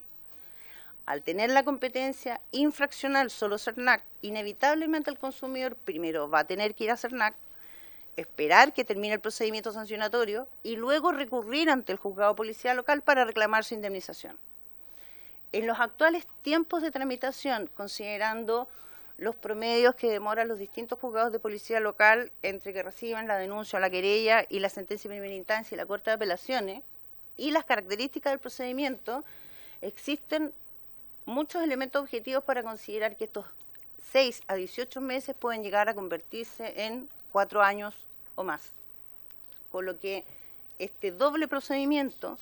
Al tener la competencia infraccional solo CERNAC, inevitablemente el consumidor primero va a tener que ir a CERNAC, esperar que termine el procedimiento sancionatorio y luego recurrir ante el juzgado de policía local para reclamar su indemnización. En los actuales tiempos de tramitación, considerando los promedios que demoran los distintos juzgados de policía local entre que reciben la denuncia o la querella y la sentencia de primera instancia y la Corte de Apelaciones, y las características del procedimiento, existen muchos elementos objetivos para considerar que estos 6 a 18 meses pueden llegar a convertirse en 4 años o más. Con lo que este doble procedimiento,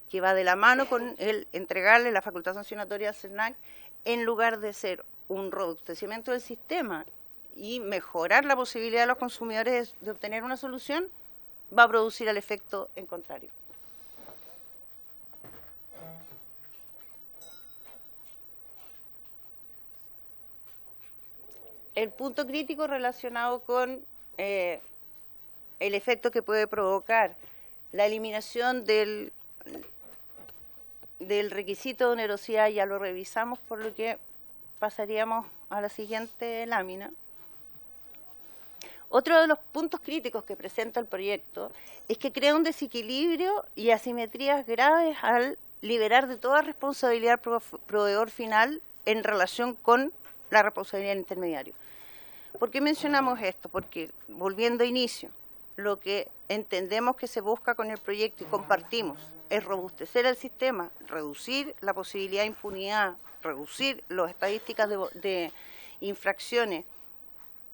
que va de la mano con el entregarle la facultad sancionatoria a CERNAC, en lugar de ser un robustecimiento del sistema y mejorar la posibilidad de los consumidores de obtener una solución, va a producir el efecto en contrario. El punto crítico relacionado con el efecto que puede provocar la eliminación del requisito de onerosidad ya lo revisamos, por lo que pasaríamos a la siguiente lámina. Otro de los puntos críticos que presenta el proyecto es que crea un desequilibrio y asimetrías graves al liberar de toda responsabilidad al proveedor final en relación con la responsabilidad del intermediario. ¿Por qué mencionamos esto? Porque, volviendo a inicio, lo que entendemos que se busca con el proyecto y compartimos es robustecer el sistema, reducir la posibilidad de impunidad, reducir las estadísticas de infracciones,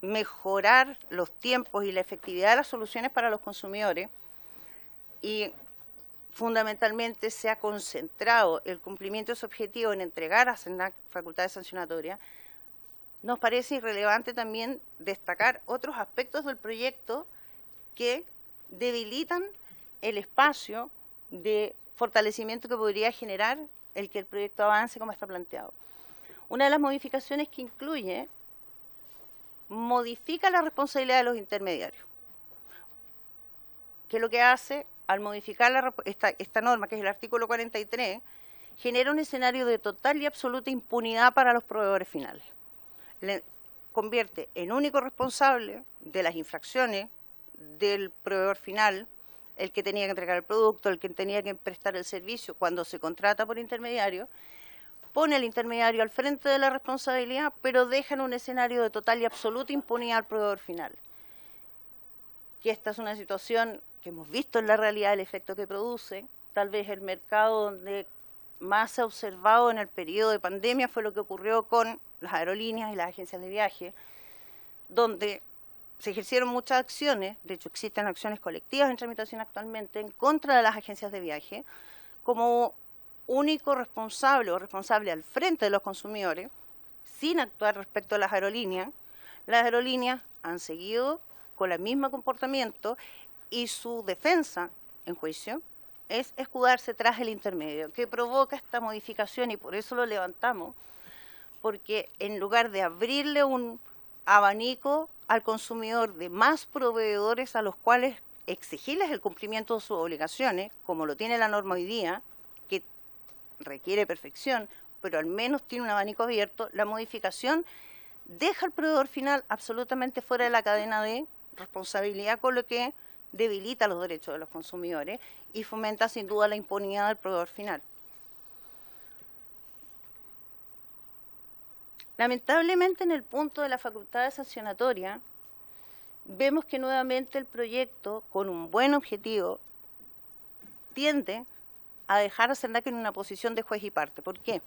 mejorar los tiempos y la efectividad de las soluciones para los consumidores, y fundamentalmente se ha concentrado el cumplimiento de ese objetivo en entregar a CERNAC facultades sancionatorias. Nos parece irrelevante también destacar otros aspectos del proyecto que debilitan el espacio de fortalecimiento que podría generar el que el proyecto avance como está planteado. Una de las modificaciones que incluye modifica la responsabilidad de los intermediarios. que lo que hace, al modificar esta norma, que es el artículo 43, genera un escenario de total y absoluta impunidad para los proveedores finales. Le convierte en único responsable de las infracciones del proveedor final, el que tenía que entregar el producto, el que tenía que prestar el servicio cuando se contrata por intermediario, pone al intermediario al frente de la responsabilidad, pero deja en un escenario de total y absoluta impunidad al proveedor final. Que esta es una situación que hemos visto en la realidad, el efecto que produce. Tal vez el mercado donde más se ha observado en el periodo de pandemia fue lo que ocurrió con las aerolíneas y las agencias de viaje, donde se ejercieron muchas acciones, de hecho existen acciones colectivas en tramitación actualmente en contra de las agencias de viaje, como único responsable o responsable al frente de los consumidores, sin actuar respecto a las aerolíneas. Las aerolíneas han seguido con el mismo comportamiento y su defensa en juicio es escudarse tras el intermedio, que provoca esta modificación, y por eso lo levantamos, porque en lugar de abrirle un abanico al consumidor de más proveedores a los cuales exigirles el cumplimiento de sus obligaciones, como lo tiene la norma hoy día, que requiere perfección, pero al menos tiene un abanico abierto, la modificación deja al proveedor final absolutamente fuera de la cadena de responsabilidad, con lo que debilita los derechos de los consumidores y fomenta sin duda la impunidad del proveedor final. Lamentablemente, en el punto de la facultad sancionatoria, vemos que nuevamente el proyecto, con un buen objetivo, tiende a dejar a SENAC en una posición de juez y parte. ¿Por qué?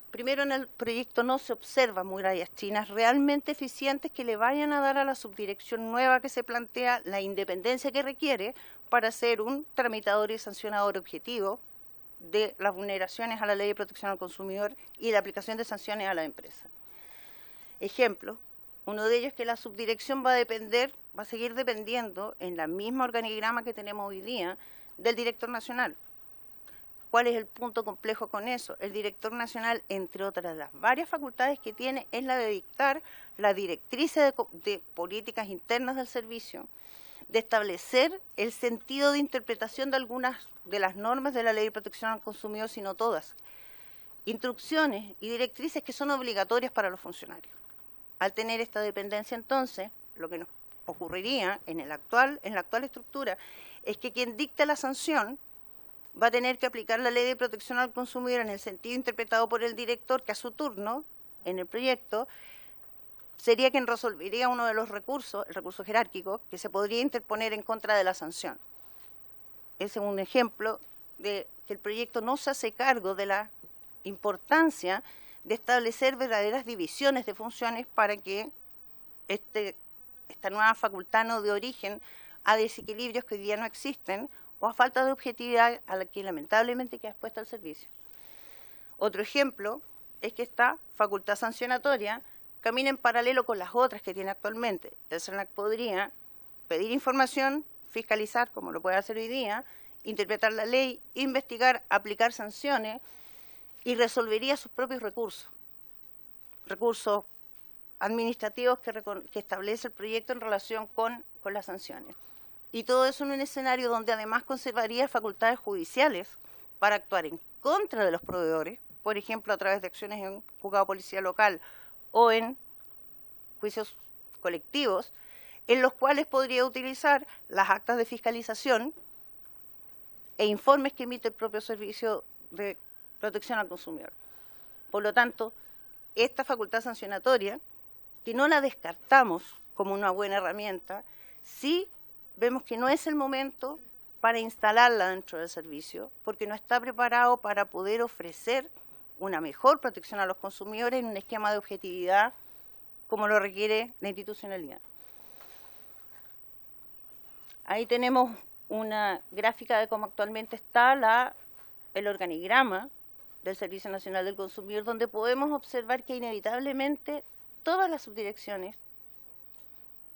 Primero, en el proyecto no se observan murallas chinas realmente eficientes que le vayan a dar a la subdirección nueva que se plantea la independencia que requiere para ser un tramitador y sancionador objetivo de las vulneraciones a la Ley de Protección al Consumidor y la aplicación de sanciones a la empresa. Ejemplo, uno de ellos es que la subdirección va a seguir dependiendo en la misma organigrama que tenemos hoy día del director nacional. ¿Cuál es el punto complejo con eso? El director nacional, entre otras de las varias facultades que tiene, es la de dictar la directriz de políticas internas del servicio, de establecer el sentido de interpretación de algunas de las normas de la Ley de Protección al Consumidor, si no todas, instrucciones y directrices que son obligatorias para los funcionarios. Al tener esta dependencia, entonces, lo que nos ocurriría en la actual estructura es que quien dicta la sanción va a tener que aplicar la Ley de Protección al Consumidor en el sentido interpretado por el director, que a su turno, en el proyecto, sería quien resolvería uno de los recursos, el recurso jerárquico, que se podría interponer en contra de la sanción. Ese es un ejemplo de que el proyecto no se hace cargo de la importancia de establecer verdaderas divisiones de funciones para que esta nueva facultad no dé origen a desequilibrios que hoy día no existen o a falta de objetividad a la que lamentablemente queda expuesta al servicio. Otro ejemplo es que esta facultad sancionatoria camina en paralelo con las otras que tiene actualmente. El SENAC podría pedir información, fiscalizar, como lo puede hacer hoy día, interpretar la ley, investigar, aplicar sanciones y resolvería sus propios recursos administrativos que establece el proyecto en relación con las sanciones. Y todo eso en un escenario donde además conservaría facultades judiciales para actuar en contra de los proveedores, por ejemplo, a través de acciones en juzgado de policía local o en juicios colectivos, en los cuales podría utilizar las actas de fiscalización e informes que emite el propio Servicio de Protección al Consumidor. Por lo tanto, esta facultad sancionatoria, que no la descartamos como una buena herramienta, sí vemos que no es el momento para instalarla dentro del servicio, porque no está preparado para poder ofrecer una mejor protección a los consumidores en un esquema de objetividad como lo requiere la institucionalidad. Ahí tenemos una gráfica de cómo actualmente está el organigrama del Servicio Nacional del Consumidor, donde podemos observar que inevitablemente todas las subdirecciones,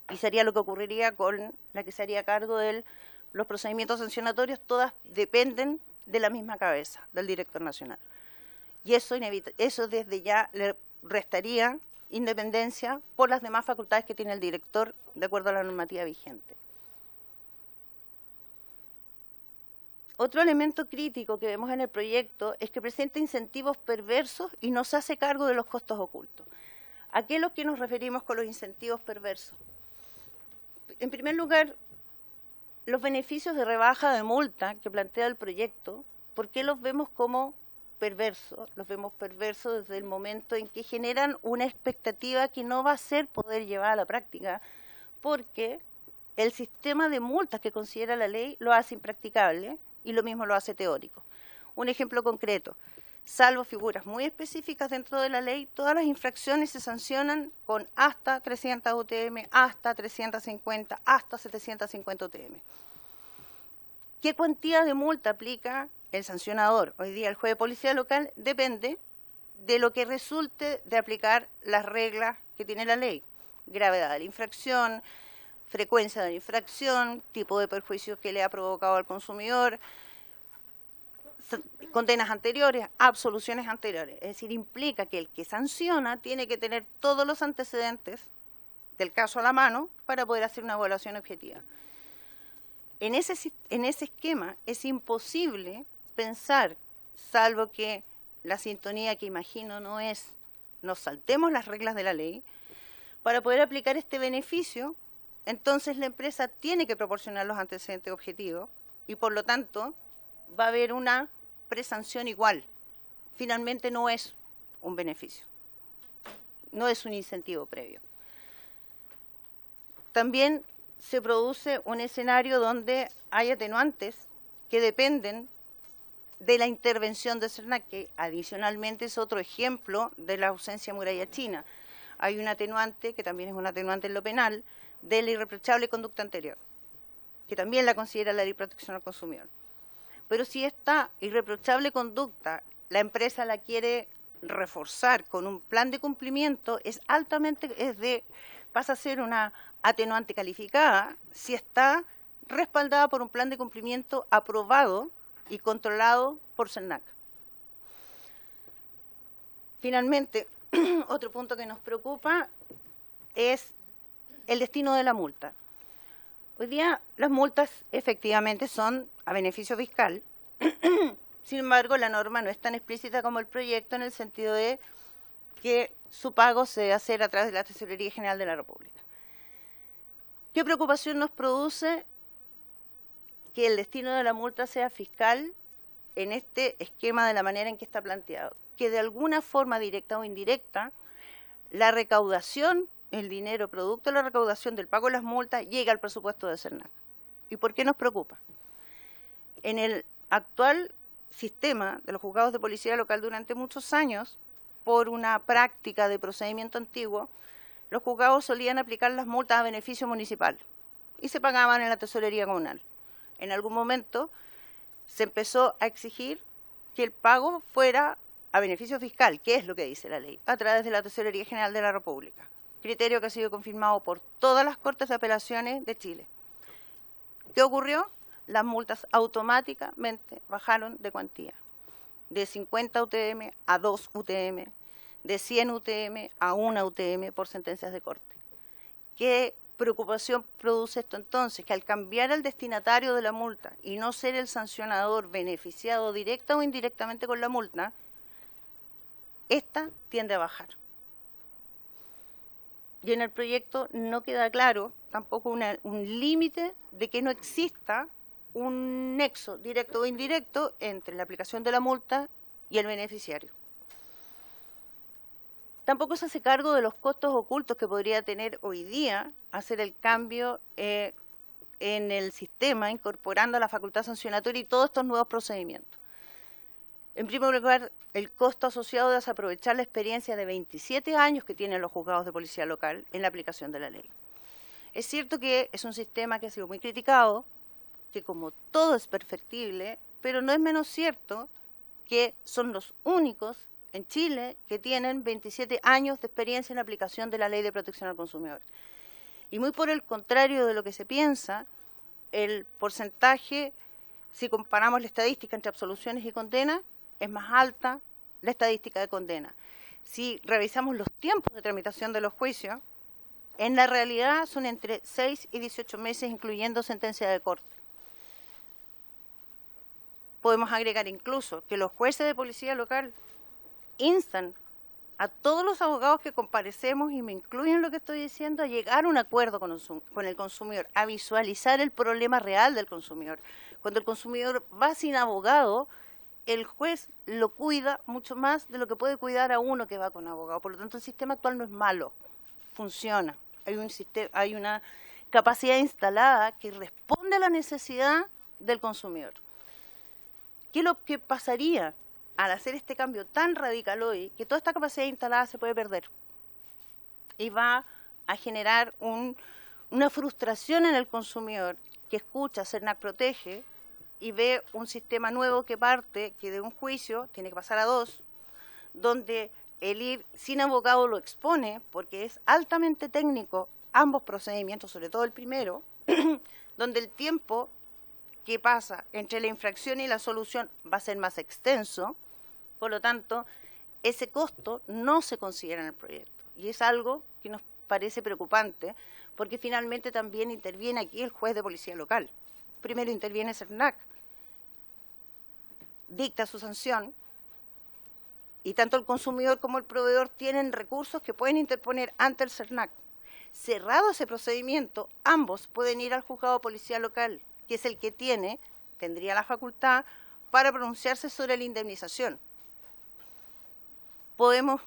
y sería lo que ocurriría con la que se haría cargo de los procedimientos sancionatorios, todas dependen de la misma cabeza, del director nacional. Y eso desde ya le restaría independencia por las demás facultades que tiene el director de acuerdo a la normativa vigente. Otro elemento crítico que vemos en el proyecto es que presenta incentivos perversos y no se hace cargo de los costos ocultos. ¿A qué es lo que nos referimos con los incentivos perversos? En primer lugar, los beneficios de rebaja de multa que plantea el proyecto, ¿por qué los vemos como perversos? Los vemos perversos desde el momento en que generan una expectativa que no va a ser poder llevar a la práctica, porque el sistema de multas que considera la ley lo hace impracticable y lo mismo lo hace teórico. Un ejemplo concreto: salvo figuras muy específicas dentro de la ley, todas las infracciones se sancionan con hasta 300 UTM, hasta 350, hasta 750 UTM. ¿Qué cuantía de multa aplica el sancionador? Hoy día el juez de policía local depende de lo que resulte de aplicar las reglas que tiene la ley. Gravedad de la infracción, frecuencia de la infracción, tipo de perjuicio que le ha provocado al consumidor, condenas anteriores, absoluciones anteriores. Es decir, implica que el que sanciona tiene que tener todos los antecedentes del caso a la mano para poder hacer una evaluación objetiva. En ese esquema es imposible pensar, salvo que la sintonía que imagino no es nos saltemos las reglas de la ley, para poder aplicar este beneficio. Entonces la empresa tiene que proporcionar los antecedentes objetivos y por lo tanto va a haber una presanción igual. Finalmente no es un beneficio, no es un incentivo previo. También se produce un escenario donde hay atenuantes que dependen de la intervención de CERNAC, que adicionalmente es otro ejemplo de la ausencia muralla china. Hay un atenuante, que también es un atenuante en lo penal, de la irreprochable conducta anterior, que también la considera la Ley de Protección al Consumidor. Pero si esta irreprochable conducta la empresa la quiere reforzar con un plan de cumplimiento, pasa a ser una atenuante calificada si está respaldada por un plan de cumplimiento aprobado y controlado por CERNAC. Finalmente, otro punto que nos preocupa es el destino de la multa. Hoy día las multas efectivamente son a beneficio fiscal. Sin embargo, la norma no es tan explícita como el proyecto en el sentido de que su pago se debe hacer a través de la Tesorería General de la República. ¿Qué preocupación nos produce que el destino de la multa sea fiscal en este esquema de la manera en que está planteado? Que de alguna forma directa o indirecta la recaudación, el dinero producto de la recaudación del pago de las multas llega al presupuesto de CERNAC. ¿Y por qué nos preocupa? En el actual sistema de los juzgados de policía local durante muchos años, por una práctica de procedimiento antiguo, los juzgados solían aplicar las multas a beneficio municipal y se pagaban en la tesorería comunal. En algún momento se empezó a exigir que el pago fuera a beneficio fiscal, que es lo que dice la ley, a través de la Tesorería General de la República, criterio que ha sido confirmado por todas las Cortes de Apelaciones de Chile. ¿Qué ocurrió? Las multas automáticamente bajaron de cuantía, de 50 UTM a 2 UTM, de 100 UTM a 1 UTM por sentencias de corte. ¿Qué preocupación produce esto entonces? Que al cambiar el destinatario de la multa y no ser el sancionador beneficiado directa o indirectamente con la multa, esta tiende a bajar. Y en el proyecto no queda claro tampoco un límite de que no exista un nexo directo o indirecto entre la aplicación de la multa y el beneficiario. Tampoco se hace cargo de los costos ocultos que podría tener hoy día hacer el cambio en el sistema, incorporando la facultad sancionatoria y todos estos nuevos procedimientos. En primer lugar, el costo asociado de desaprovechar la experiencia de 27 años que tienen los juzgados de policía local en la aplicación de la ley. Es cierto que es un sistema que ha sido muy criticado, que como todo es perfectible, pero no es menos cierto que son los únicos en Chile que tienen 27 años de experiencia en la aplicación de la Ley de Protección al Consumidor. Y muy por el contrario de lo que se piensa, el porcentaje, si comparamos la estadística entre absoluciones y condenas, es más alta la estadística de condena. Si revisamos los tiempos de tramitación de los juicios, en la realidad son entre 6 y 18 meses, incluyendo sentencia de corte. Podemos agregar incluso que los jueces de policía local instan a todos los abogados que comparecemos, y me incluyen en lo que estoy diciendo, a llegar a un acuerdo con el consumidor, a visualizar el problema real del consumidor. Cuando el consumidor va sin abogado, el juez lo cuida mucho más de lo que puede cuidar a uno que va con abogado. Por lo tanto, el sistema actual no es malo, funciona. Hay una capacidad instalada que responde a la necesidad del consumidor. ¿Qué es lo que pasaría al hacer este cambio tan radical hoy? Que toda esta capacidad instalada se puede perder y va a generar una frustración en el consumidor que escucha CERNAC Protege y ve un sistema nuevo que parte, que de un juicio tiene que pasar a 2, donde el ir sin abogado lo expone, porque es altamente técnico ambos procedimientos, sobre todo el primero, donde el tiempo que pasa entre la infracción y la solución va a ser más extenso. Por lo tanto, ese costo no se considera en el proyecto. Y es algo que nos parece preocupante, porque finalmente también interviene aquí el juez de policía local. Primero interviene CERNAC, dicta su sanción, y tanto el consumidor como el proveedor tienen recursos que pueden interponer ante el CERNAC. Cerrado ese procedimiento, ambos pueden ir al juzgado de policía local, que es el que tendría la facultad para pronunciarse sobre la indemnización. Podemos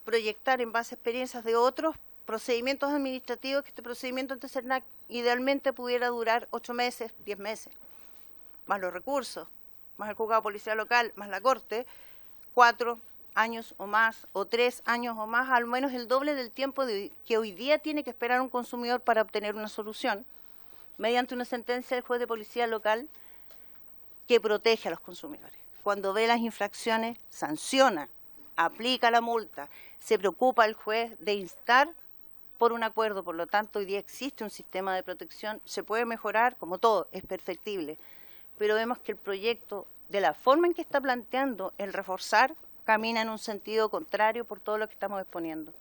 proyectar en base a experiencias de otros procedimientos administrativos que este procedimiento ante CERNAC idealmente pudiera durar 8 meses, 10 meses, más los recursos, más el juzgado de policía local, más la corte, 4 años o más, o 3 años o más, al menos el doble del tiempo que hoy día tiene que esperar un consumidor para obtener una solución, mediante una sentencia del juez de policía local que protege a los consumidores. Cuando ve las infracciones, sanciona, aplica la multa, se preocupa el juez de instar por un acuerdo. Por lo tanto, hoy día existe un sistema de protección, se puede mejorar, como todo, es perfectible, pero vemos que el proyecto, de la forma en que está planteando el reforzar, camina en un sentido contrario por todo lo que estamos exponiendo.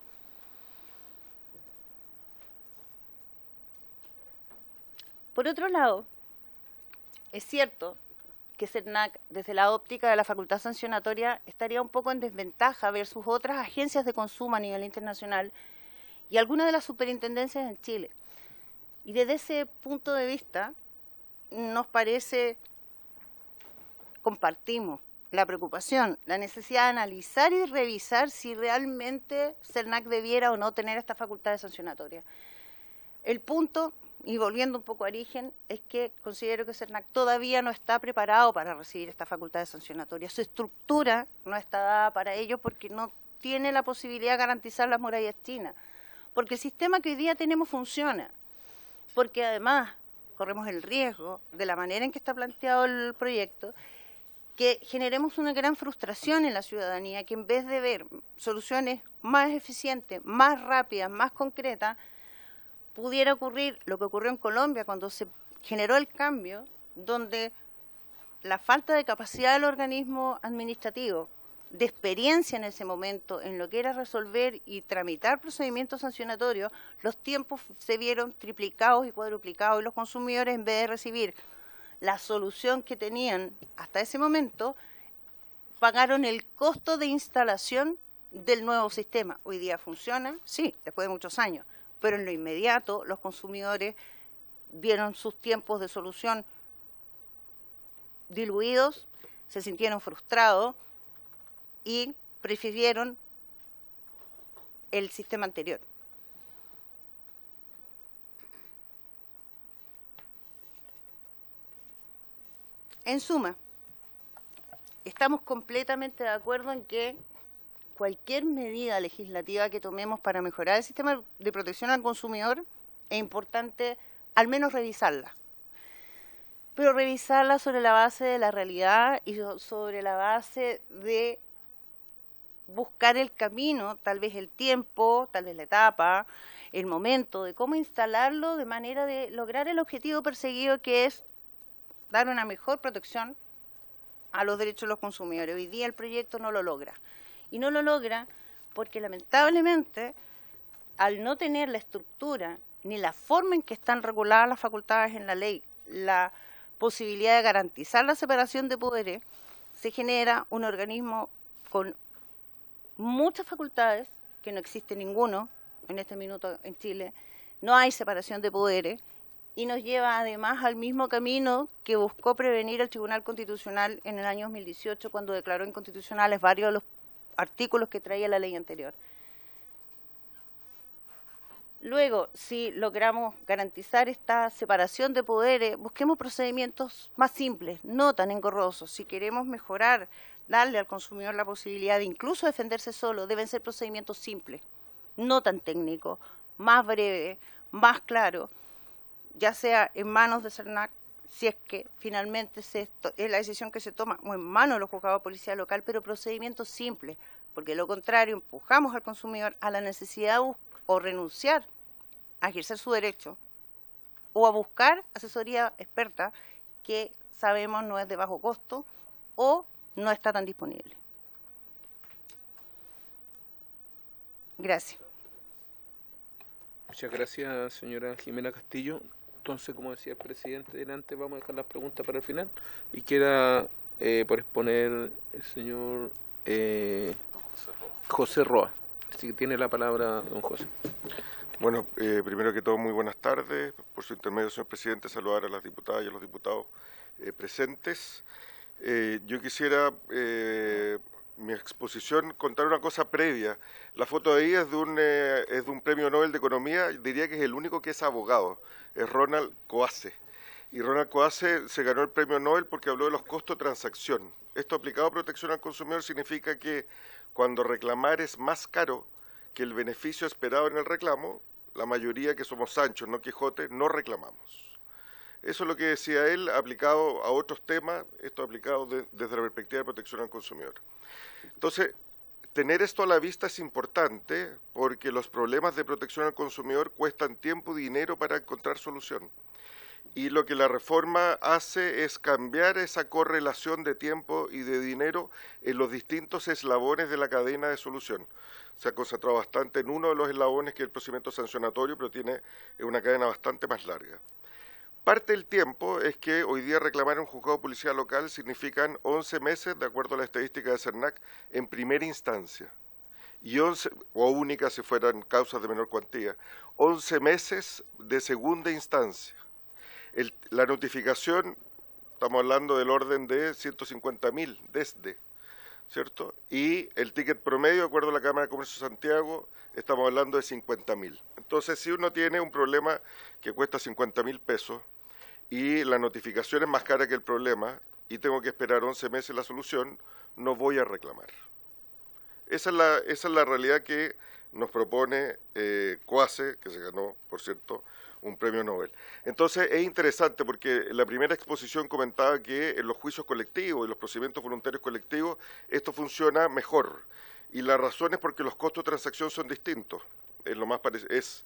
Por otro lado, es cierto que CERNAC, desde la óptica de la facultad sancionatoria, estaría un poco en desventaja versus otras agencias de consumo a nivel internacional y algunas de las superintendencias en Chile. Y desde ese punto de vista, nos parece, compartimos la preocupación, la necesidad de analizar y revisar si realmente CERNAC debiera o no tener esta facultad sancionatoria. El punto, y volviendo un poco a origen, es que considero que CERNAC todavía no está preparado para recibir esta facultad sancionatoria. Su estructura no está dada para ello porque no tiene la posibilidad de garantizar las murallas chinas, porque el sistema que hoy día tenemos funciona, porque además corremos el riesgo, de la manera en que está planteado el proyecto, que generemos una gran frustración en la ciudadanía, que en vez de ver soluciones más eficientes, más rápidas, más concretas, pudiera ocurrir lo que ocurrió en Colombia cuando se generó el cambio, donde la falta de capacidad del organismo administrativo, de experiencia en ese momento en lo que era resolver y tramitar procedimientos sancionatorios, los tiempos se vieron triplicados y cuadruplicados, y los consumidores, en vez de recibir la solución que tenían hasta ese momento, pagaron el costo de instalación del nuevo sistema. Hoy día funciona, sí, después de muchos años, pero en lo inmediato los consumidores vieron sus tiempos de solución diluidos, se sintieron frustrados y prefirieron el sistema anterior. En suma, estamos completamente de acuerdo en que cualquier medida legislativa que tomemos para mejorar el sistema de protección al consumidor es importante al menos revisarla. Pero revisarla sobre la base de la realidad y sobre la base de buscar el camino, tal vez el tiempo, tal vez la etapa, el momento de cómo instalarlo de manera de lograr el objetivo perseguido, que es dar una mejor protección a los derechos de los consumidores. Hoy día el proyecto no lo logra. Y no lo logra porque lamentablemente, al no tener la estructura ni la forma en que están reguladas las facultades en la ley, la posibilidad de garantizar la separación de poderes, se genera un organismo con muchas facultades, que no existe ninguno en este minuto en Chile, no hay separación de poderes, y nos lleva además al mismo camino que buscó prevenir el Tribunal Constitucional en el año 2018, cuando declaró inconstitucionales varios de los artículos que traía la ley anterior. Luego, si logramos garantizar esta separación de poderes, busquemos procedimientos más simples, no tan engorrosos. Si queremos mejorar, darle al consumidor la posibilidad de incluso defenderse solo, deben ser procedimientos simples, no tan técnicos, más breves, más claros, ya sea en manos de CERNAC, si es que finalmente es la decisión que se toma, o en manos de los juzgados de policía local, pero procedimientos simples, porque de lo contrario empujamos al consumidor a la necesidad o renunciar a ejercer su derecho, o a buscar asesoría experta que sabemos no es de bajo costo o no está tan disponible. Gracias. Muchas gracias, señora Jimena Castillo. Entonces, como decía el presidente delante, vamos a dejar las preguntas para el final. Y queda por exponer el señor José Roa. Así que tiene la palabra don José. Bueno, primero que todo, muy buenas tardes. Por su intermedio, señor presidente, saludar a las diputadas y a los diputados presentes. Yo quisiera, mi exposición, contar una cosa previa. La foto de ahí es de un premio Nobel de Economía, diría que es el único que es abogado, es Ronald Coase. Y Ronald Coase se ganó el premio Nobel porque habló de los costos de transacción. Esto aplicado a protección al consumidor significa que cuando reclamar es más caro que el beneficio esperado en el reclamo, la mayoría que somos Sancho, no Quijote, no reclamamos. Eso es lo que decía él, aplicado a otros temas, esto aplicado desde la perspectiva de protección al consumidor. Entonces, tener esto a la vista es importante porque los problemas de protección al consumidor cuestan tiempo y dinero para encontrar solución. Y lo que la reforma hace es cambiar esa correlación de tiempo y de dinero en los distintos eslabones de la cadena de solución. Se ha concentrado bastante en uno de los eslabones, que es el procedimiento sancionatorio, pero tiene una cadena bastante más larga. Parte del tiempo es que hoy día reclamar en un juzgado de policía local significan 11 meses, de acuerdo a la estadística de CERNAC, en primera instancia. Y 11, o única si fueran causas de menor cuantía, 11 meses de segunda instancia. La notificación, estamos hablando del orden de 150.000 desde, ¿cierto? Y el ticket promedio, de acuerdo a la Cámara de Comercio de Santiago, estamos hablando de 50.000. Entonces, si uno tiene un problema que cuesta 50.000 pesos y la notificación es más cara que el problema y tengo que esperar 11 meses la solución, no voy a reclamar. Esa es la realidad que nos propone Coase, que se ganó, por cierto, un premio Nobel. Entonces es interesante porque la primera exposición comentaba que en los juicios colectivos y los procedimientos voluntarios colectivos esto funciona mejor. Y la razón es porque los costos de transacción son distintos. Es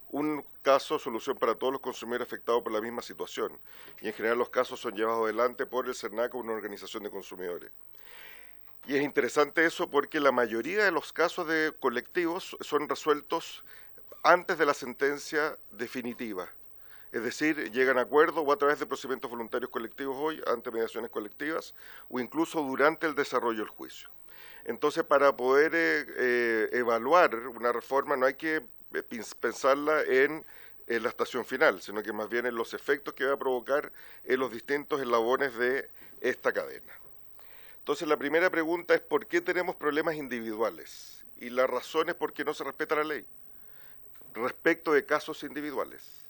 un caso, solución para todos los consumidores afectados por la misma situación. Y en general los casos son llevados adelante por el CERNAC o una organización de consumidores. Y es interesante eso porque la mayoría de los casos de colectivos son resueltos antes de la sentencia definitiva. Es decir, llegan a acuerdo o a través de procedimientos voluntarios colectivos hoy, ante mediaciones colectivas, o incluso durante el desarrollo del juicio. Entonces, para poder evaluar una reforma no hay que pensarla en la estación final, sino que más bien en los efectos que va a provocar en los distintos eslabones de esta cadena. Entonces, la primera pregunta es ¿por qué tenemos problemas individuales? Y la razón es porque no se respeta la ley respecto de casos individuales.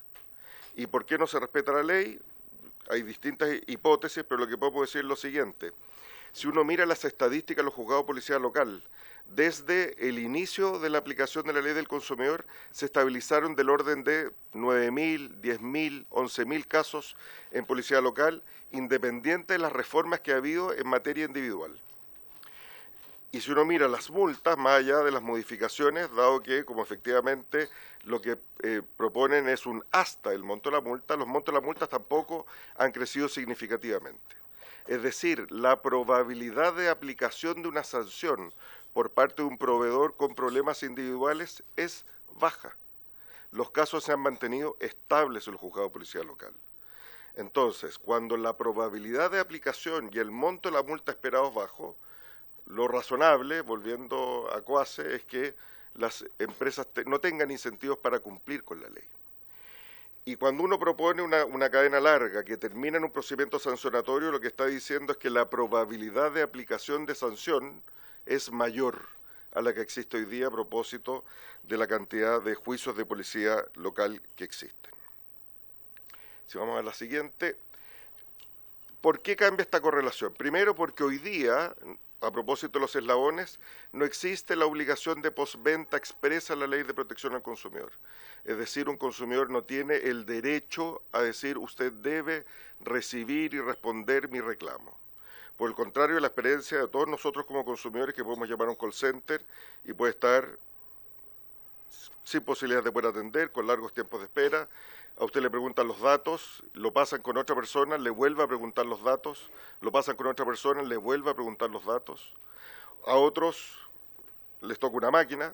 ¿Y por qué no se respeta la ley? Hay distintas hipótesis, pero lo que podemos decir es lo siguiente. Si uno mira las estadísticas de los juzgados de policía local, desde el inicio de la aplicación de la ley del consumidor, se estabilizaron del orden de 9.000, 10.000, 11.000 casos en policía local, independiente de las reformas que ha habido en materia individual. Y si uno mira las multas, más allá de las modificaciones, dado que, como efectivamente lo que proponen es un hasta el monto de la multa, los montos de las multas tampoco han crecido significativamente. Es decir, la probabilidad de aplicación de una sanción por parte de un proveedor con problemas individuales es baja. Los casos se han mantenido estables en el juzgado de policía local. Entonces, cuando la probabilidad de aplicación y el monto de la multa esperado es bajo, lo razonable, volviendo a COACE, es que las empresas no tengan incentivos para cumplir con la ley. Y cuando uno propone una cadena larga que termina en un procedimiento sancionatorio, lo que está diciendo es que la probabilidad de aplicación de sanción es mayor a la que existe hoy día a propósito de la cantidad de juicios de policía local que existen. Si vamos a la siguiente, ¿por qué cambia esta correlación? Primero porque hoy día, a propósito de los eslabones, no existe la obligación de postventa expresa en la Ley de Protección al Consumidor. Es decir, un consumidor no tiene el derecho a decir usted debe recibir y responder mi reclamo. Por el contrario, la experiencia de todos nosotros como consumidores que podemos llamar a un call center y puede estar sin posibilidades de poder atender, con largos tiempos de espera. A usted le preguntan los datos, lo pasan con otra persona, le vuelve a preguntar los datos, lo pasan con otra persona, le vuelve a preguntar los datos. A otros les toca una máquina.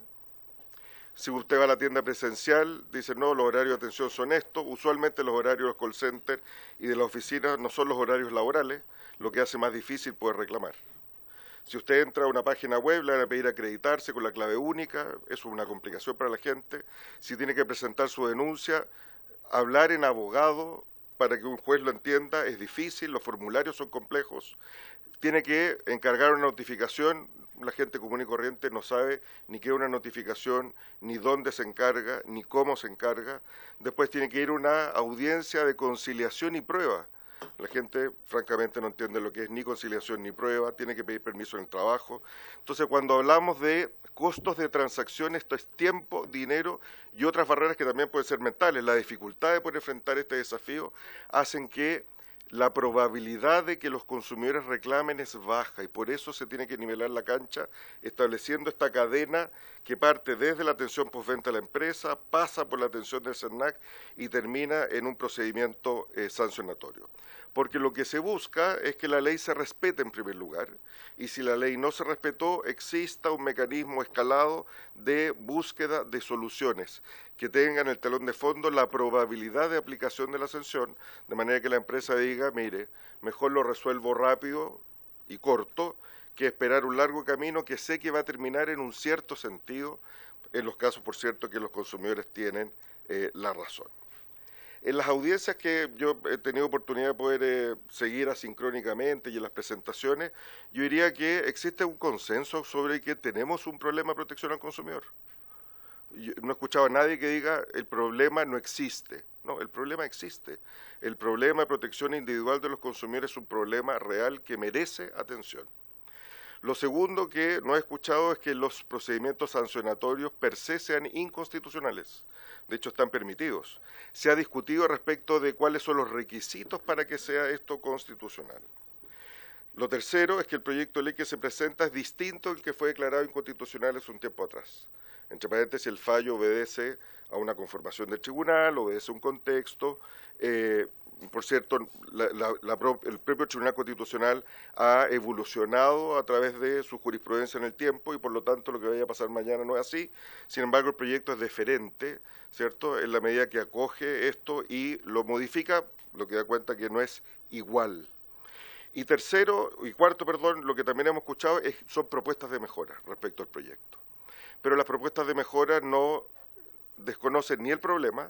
Si usted va a la tienda presencial, dice no, los horarios de atención son estos. Usualmente los horarios de los call centers y de la oficina no son los horarios laborales, lo que hace más difícil poder reclamar. Si usted entra a una página web, le van a pedir acreditarse con la clave única, eso es una complicación para la gente. Si tiene que presentar su denuncia, hablar en abogado para que un juez lo entienda es difícil, los formularios son complejos. Tiene que encargar una notificación, la gente común y corriente no sabe ni qué es una notificación, ni dónde se encarga, ni cómo se encarga. Después tiene que ir a una audiencia de conciliación y prueba. La gente francamente no entiende lo que es ni conciliación ni prueba, tiene que pedir permiso en el trabajo. Entonces, cuando hablamos de costos de transacción, esto es tiempo, dinero y otras barreras que también pueden ser mentales. La dificultad de poder enfrentar este desafío hacen que la probabilidad de que los consumidores reclamen es baja y por eso se tiene que nivelar la cancha estableciendo esta cadena que parte desde la atención postventa a la empresa, pasa por la atención del CERNAC y termina en un procedimiento sancionatorio. Porque lo que se busca es que la ley se respete en primer lugar y si la ley no se respetó, exista un mecanismo escalado de búsqueda de soluciones que tengan el telón de fondo la probabilidad de aplicación de la sanción, de manera que la empresa diga, mire, mejor lo resuelvo rápido y corto que esperar un largo camino que sé que va a terminar en un cierto sentido, en los casos, por cierto, que los consumidores tienen la razón. En las audiencias que yo he tenido oportunidad de poder seguir asincrónicamente y en las presentaciones, yo diría que existe un consenso sobre que tenemos un problema de protección al consumidor. Yo no he escuchado a nadie que diga el problema no existe. No, el problema existe. El problema de protección individual de los consumidores es un problema real que merece atención. Lo segundo que no he escuchado es que los procedimientos sancionatorios per se sean inconstitucionales. De hecho, están permitidos. Se ha discutido respecto de cuáles son los requisitos para que sea esto constitucional. Lo tercero es que el proyecto de ley que se presenta es distinto al que fue declarado inconstitucional hace un tiempo atrás. Entre paréntesis, el fallo obedece a una conformación del tribunal, obedece a un contexto. Por cierto, el propio Tribunal Constitucional ha evolucionado a través de su jurisprudencia en el tiempo y por lo tanto lo que vaya a pasar mañana no es así. Sin embargo, el proyecto es deferente, ¿cierto?, en la medida que acoge esto y lo modifica, lo que da cuenta que no es igual. Y cuarto, lo que también hemos escuchado son propuestas de mejora respecto al proyecto. Pero las propuestas de mejora no desconocen ni el problema,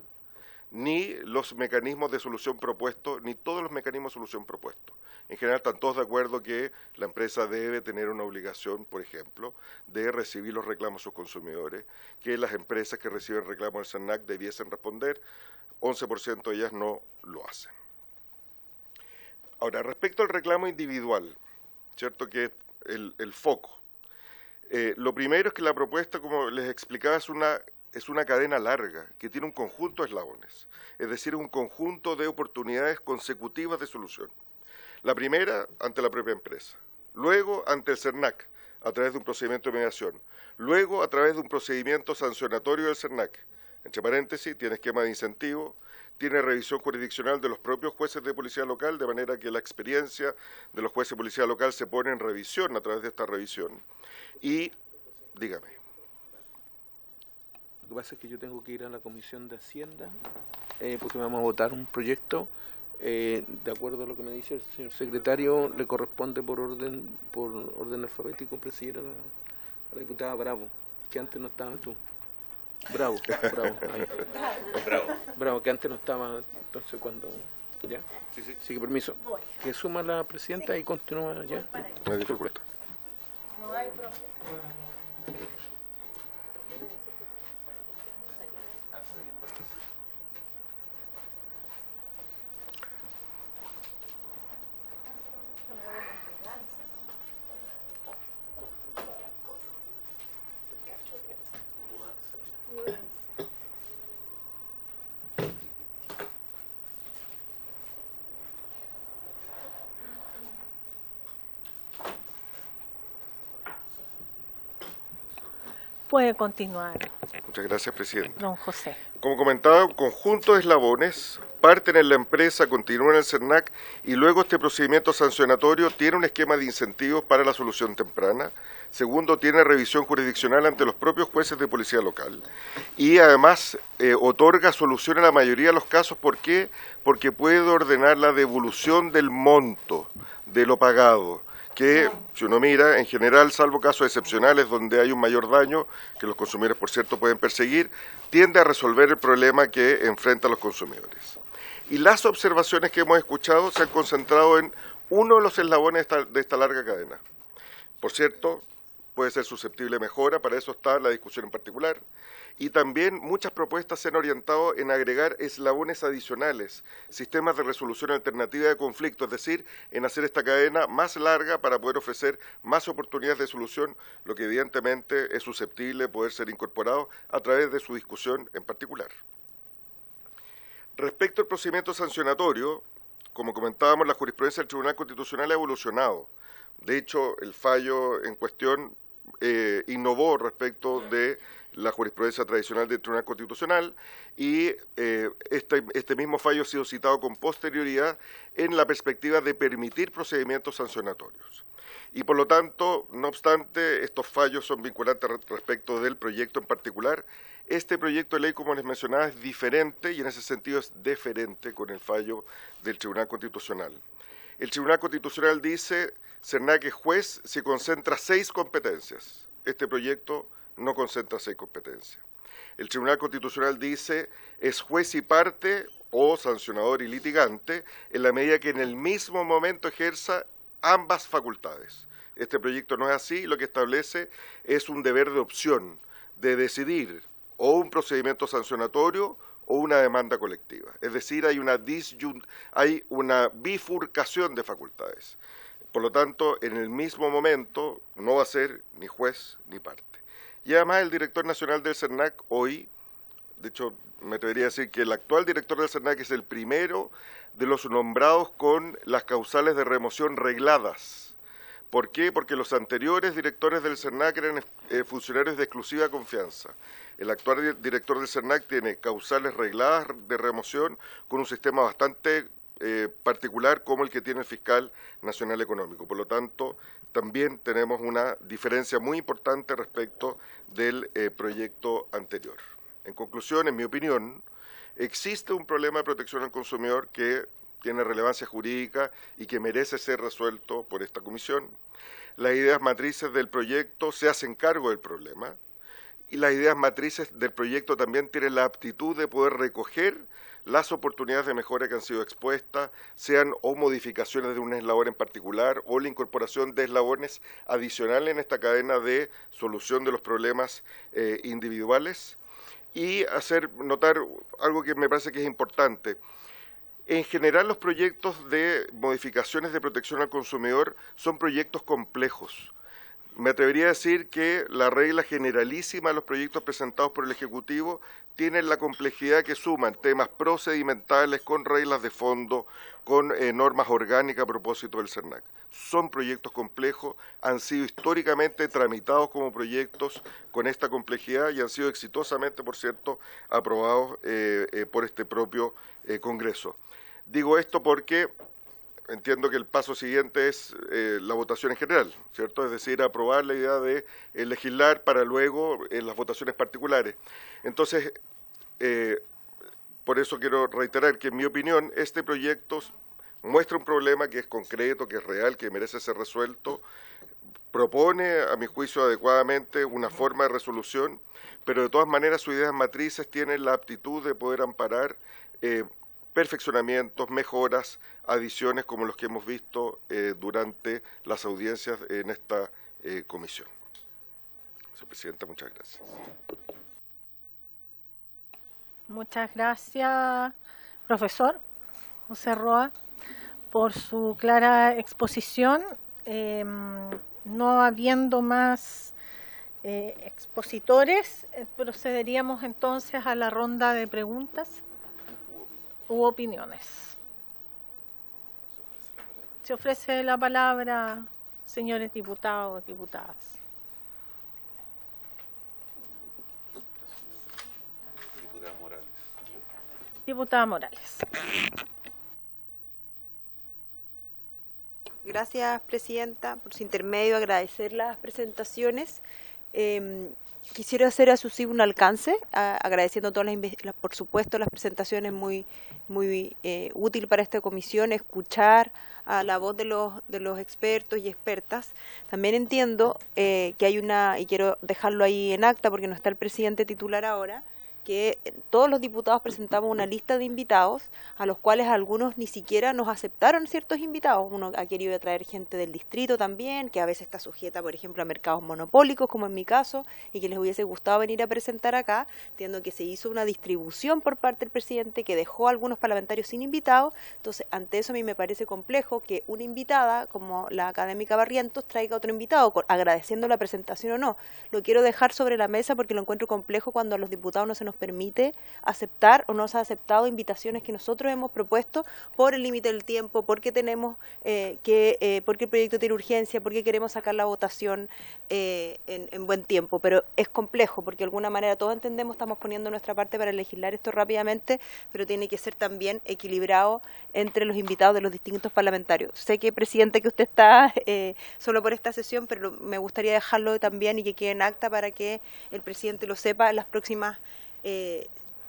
ni los mecanismos de solución propuestos, ni todos los mecanismos de solución propuestos. En general están todos de acuerdo que la empresa debe tener una obligación, por ejemplo, de recibir los reclamos de sus consumidores, que las empresas que reciben reclamos del CERNAC debiesen responder, 11% de ellas no lo hacen. Ahora, respecto al reclamo individual, ¿cierto?, que es el foco. Lo primero es que la propuesta, como les explicaba, es una cadena larga que tiene un conjunto de eslabones, es decir, un conjunto de oportunidades consecutivas de solución. La primera, ante la propia empresa, luego ante el CERNAC, a través de un procedimiento de mediación, luego a través de un procedimiento sancionatorio del CERNAC. Entre paréntesis, tiene esquema de incentivo, tiene revisión jurisdiccional de los propios jueces de policía local, de manera que la experiencia de los jueces de policía local se pone en revisión a través de esta revisión. Y, dígame. Lo que pasa es que yo tengo que ir a la Comisión de Hacienda, porque vamos a votar un proyecto de acuerdo a lo que me dice el señor secretario, le corresponde por orden alfabético presidir a la diputada Bravo, que antes no estaba tú. Bravo, ahí. Bravo, que antes no estaba, entonces cuando... ¿Ya? Sí, que permiso. Que suma la presidenta y continúa ya. No hay dificultad. No hay problema. Puede continuar, Muchas gracias, presidente. don José. Como comentaba, un conjunto de eslabones parten en la empresa, continúan en el CERNAC y luego este procedimiento sancionatorio tiene un esquema de incentivos para la solución temprana. Segundo, tiene revisión jurisdiccional ante los propios jueces de policía local. Y además otorga solución a la mayoría de los casos. ¿Por qué? Porque puede ordenar la devolución del monto de lo pagado, que si uno mira, en general, salvo casos excepcionales donde hay un mayor daño, que los consumidores, por cierto, pueden perseguir, tiende a resolver el problema que enfrentan los consumidores. Y las observaciones que hemos escuchado se han concentrado en uno de los eslabones de esta larga cadena. Por cierto, puede ser susceptible de mejora, para eso está la discusión en particular. Y también muchas propuestas se han orientado en agregar eslabones adicionales, sistemas de resolución alternativa de conflictos, es decir, en hacer esta cadena más larga para poder ofrecer más oportunidades de solución, lo que evidentemente es susceptible de poder ser incorporado a través de su discusión en particular. Respecto al procedimiento sancionatorio, como comentábamos, la jurisprudencia del Tribunal Constitucional ha evolucionado. De hecho, el fallo en cuestión innovó respecto de la jurisprudencia tradicional del Tribunal Constitucional y este mismo fallo ha sido citado con posterioridad en la perspectiva de permitir procedimientos sancionatorios. Y por lo tanto, no obstante, estos fallos son vinculantes respecto del proyecto en particular. Este proyecto de ley, como les mencionaba, es diferente y en ese sentido es deferente con el fallo del Tribunal Constitucional. El Tribunal Constitucional dice, CERNAC es juez si concentra 6 competencias. Este proyecto no concentra 6 competencias. El Tribunal Constitucional dice, es juez y parte o sancionador y litigante en la medida que en el mismo momento ejerza ambas facultades. Este proyecto no es así, lo que establece es un deber de opción, de decidir o un procedimiento sancionatorio o una demanda colectiva. Es decir, hay una bifurcación de facultades. Por lo tanto, en el mismo momento no va a ser ni juez ni parte. Y además el director nacional del CERNAC hoy, de hecho me atrevería a decir que el actual director del CERNAC es el primero de los nombrados con las causales de remoción regladas. ¿Por qué? Porque los anteriores directores del CERNAC eran funcionarios de exclusiva confianza. El actual director del CERNAC tiene causales regladas de remoción con un sistema bastante particular como el que tiene el fiscal nacional económico. Por lo tanto, también tenemos una diferencia muy importante respecto del proyecto anterior. En conclusión, en mi opinión, existe un problema de protección al consumidor que tiene relevancia jurídica y que merece ser resuelto por esta comisión. Las ideas matrices del proyecto se hacen cargo del problema y las ideas matrices del proyecto también tienen la aptitud de poder recoger las oportunidades de mejora que han sido expuestas, sean o modificaciones de un eslabón en particular o la incorporación de eslabones adicionales en esta cadena de solución de los problemas individuales y hacer notar algo que me parece que es importante. En general, los proyectos de modificaciones de protección al consumidor son proyectos complejos. Me atrevería a decir que la regla generalísima de los proyectos presentados por el Ejecutivo tienen la complejidad que suman temas procedimentales con reglas de fondo, con normas orgánicas a propósito del CERNAC. Son proyectos complejos, han sido históricamente tramitados como proyectos con esta complejidad y han sido exitosamente, por cierto, aprobados por este propio Congreso. Digo esto porque entiendo que el paso siguiente es la votación en general, ¿cierto? Es decir, aprobar la idea de legislar para luego las votaciones particulares. Entonces, por eso quiero reiterar que en mi opinión este proyecto muestra un problema que es concreto, que es real, que merece ser resuelto, propone, a mi juicio, adecuadamente una forma de resolución, pero de todas maneras sus ideas matrices tienen la aptitud de poder amparar perfeccionamientos, mejoras, adiciones como los que hemos visto durante las audiencias en esta comisión. Señora Presidenta, muchas gracias. Muchas gracias, profesor José Roa, por su clara exposición. No habiendo más expositores, procederíamos entonces a la ronda de preguntas u opiniones. Se ofrece la palabra, señores diputados, diputadas. Diputada Morales. Gracias, Presidenta. Por su intermedio, agradecer las presentaciones. Quisiera hacer alusivo un alcance, agradeciendo todas por supuesto, las presentaciones muy útil para esta comisión, escuchar a la voz de los expertos y expertas. También entiendo que hay y quiero dejarlo ahí en acta porque no está el presidente titular ahora, que todos los diputados presentamos una lista de invitados, a los cuales algunos ni siquiera nos aceptaron ciertos invitados. Uno ha querido traer gente del distrito también, que a veces está sujeta, por ejemplo, a mercados monopólicos, como en mi caso, y que les hubiese gustado venir a presentar acá. Entiendo que se hizo una distribución por parte del presidente que dejó a algunos parlamentarios sin invitados. Entonces, ante eso a mí me parece complejo que una invitada, como la académica Barrientos, traiga otro invitado, agradeciendo la presentación o no. Lo quiero dejar sobre la mesa porque lo encuentro complejo cuando a los diputados no se nos permite aceptar o no se ha aceptado invitaciones que nosotros hemos propuesto por el límite del tiempo, porque tenemos porque el proyecto tiene urgencia, porque queremos sacar la votación en buen tiempo, pero es complejo porque de alguna manera todos entendemos, estamos poniendo nuestra parte para legislar esto rápidamente, pero tiene que ser también equilibrado entre los invitados de los distintos parlamentarios. Sé que, presidente, que usted está solo por esta sesión, pero me gustaría dejarlo también y que quede en acta para que el presidente lo sepa en las próximas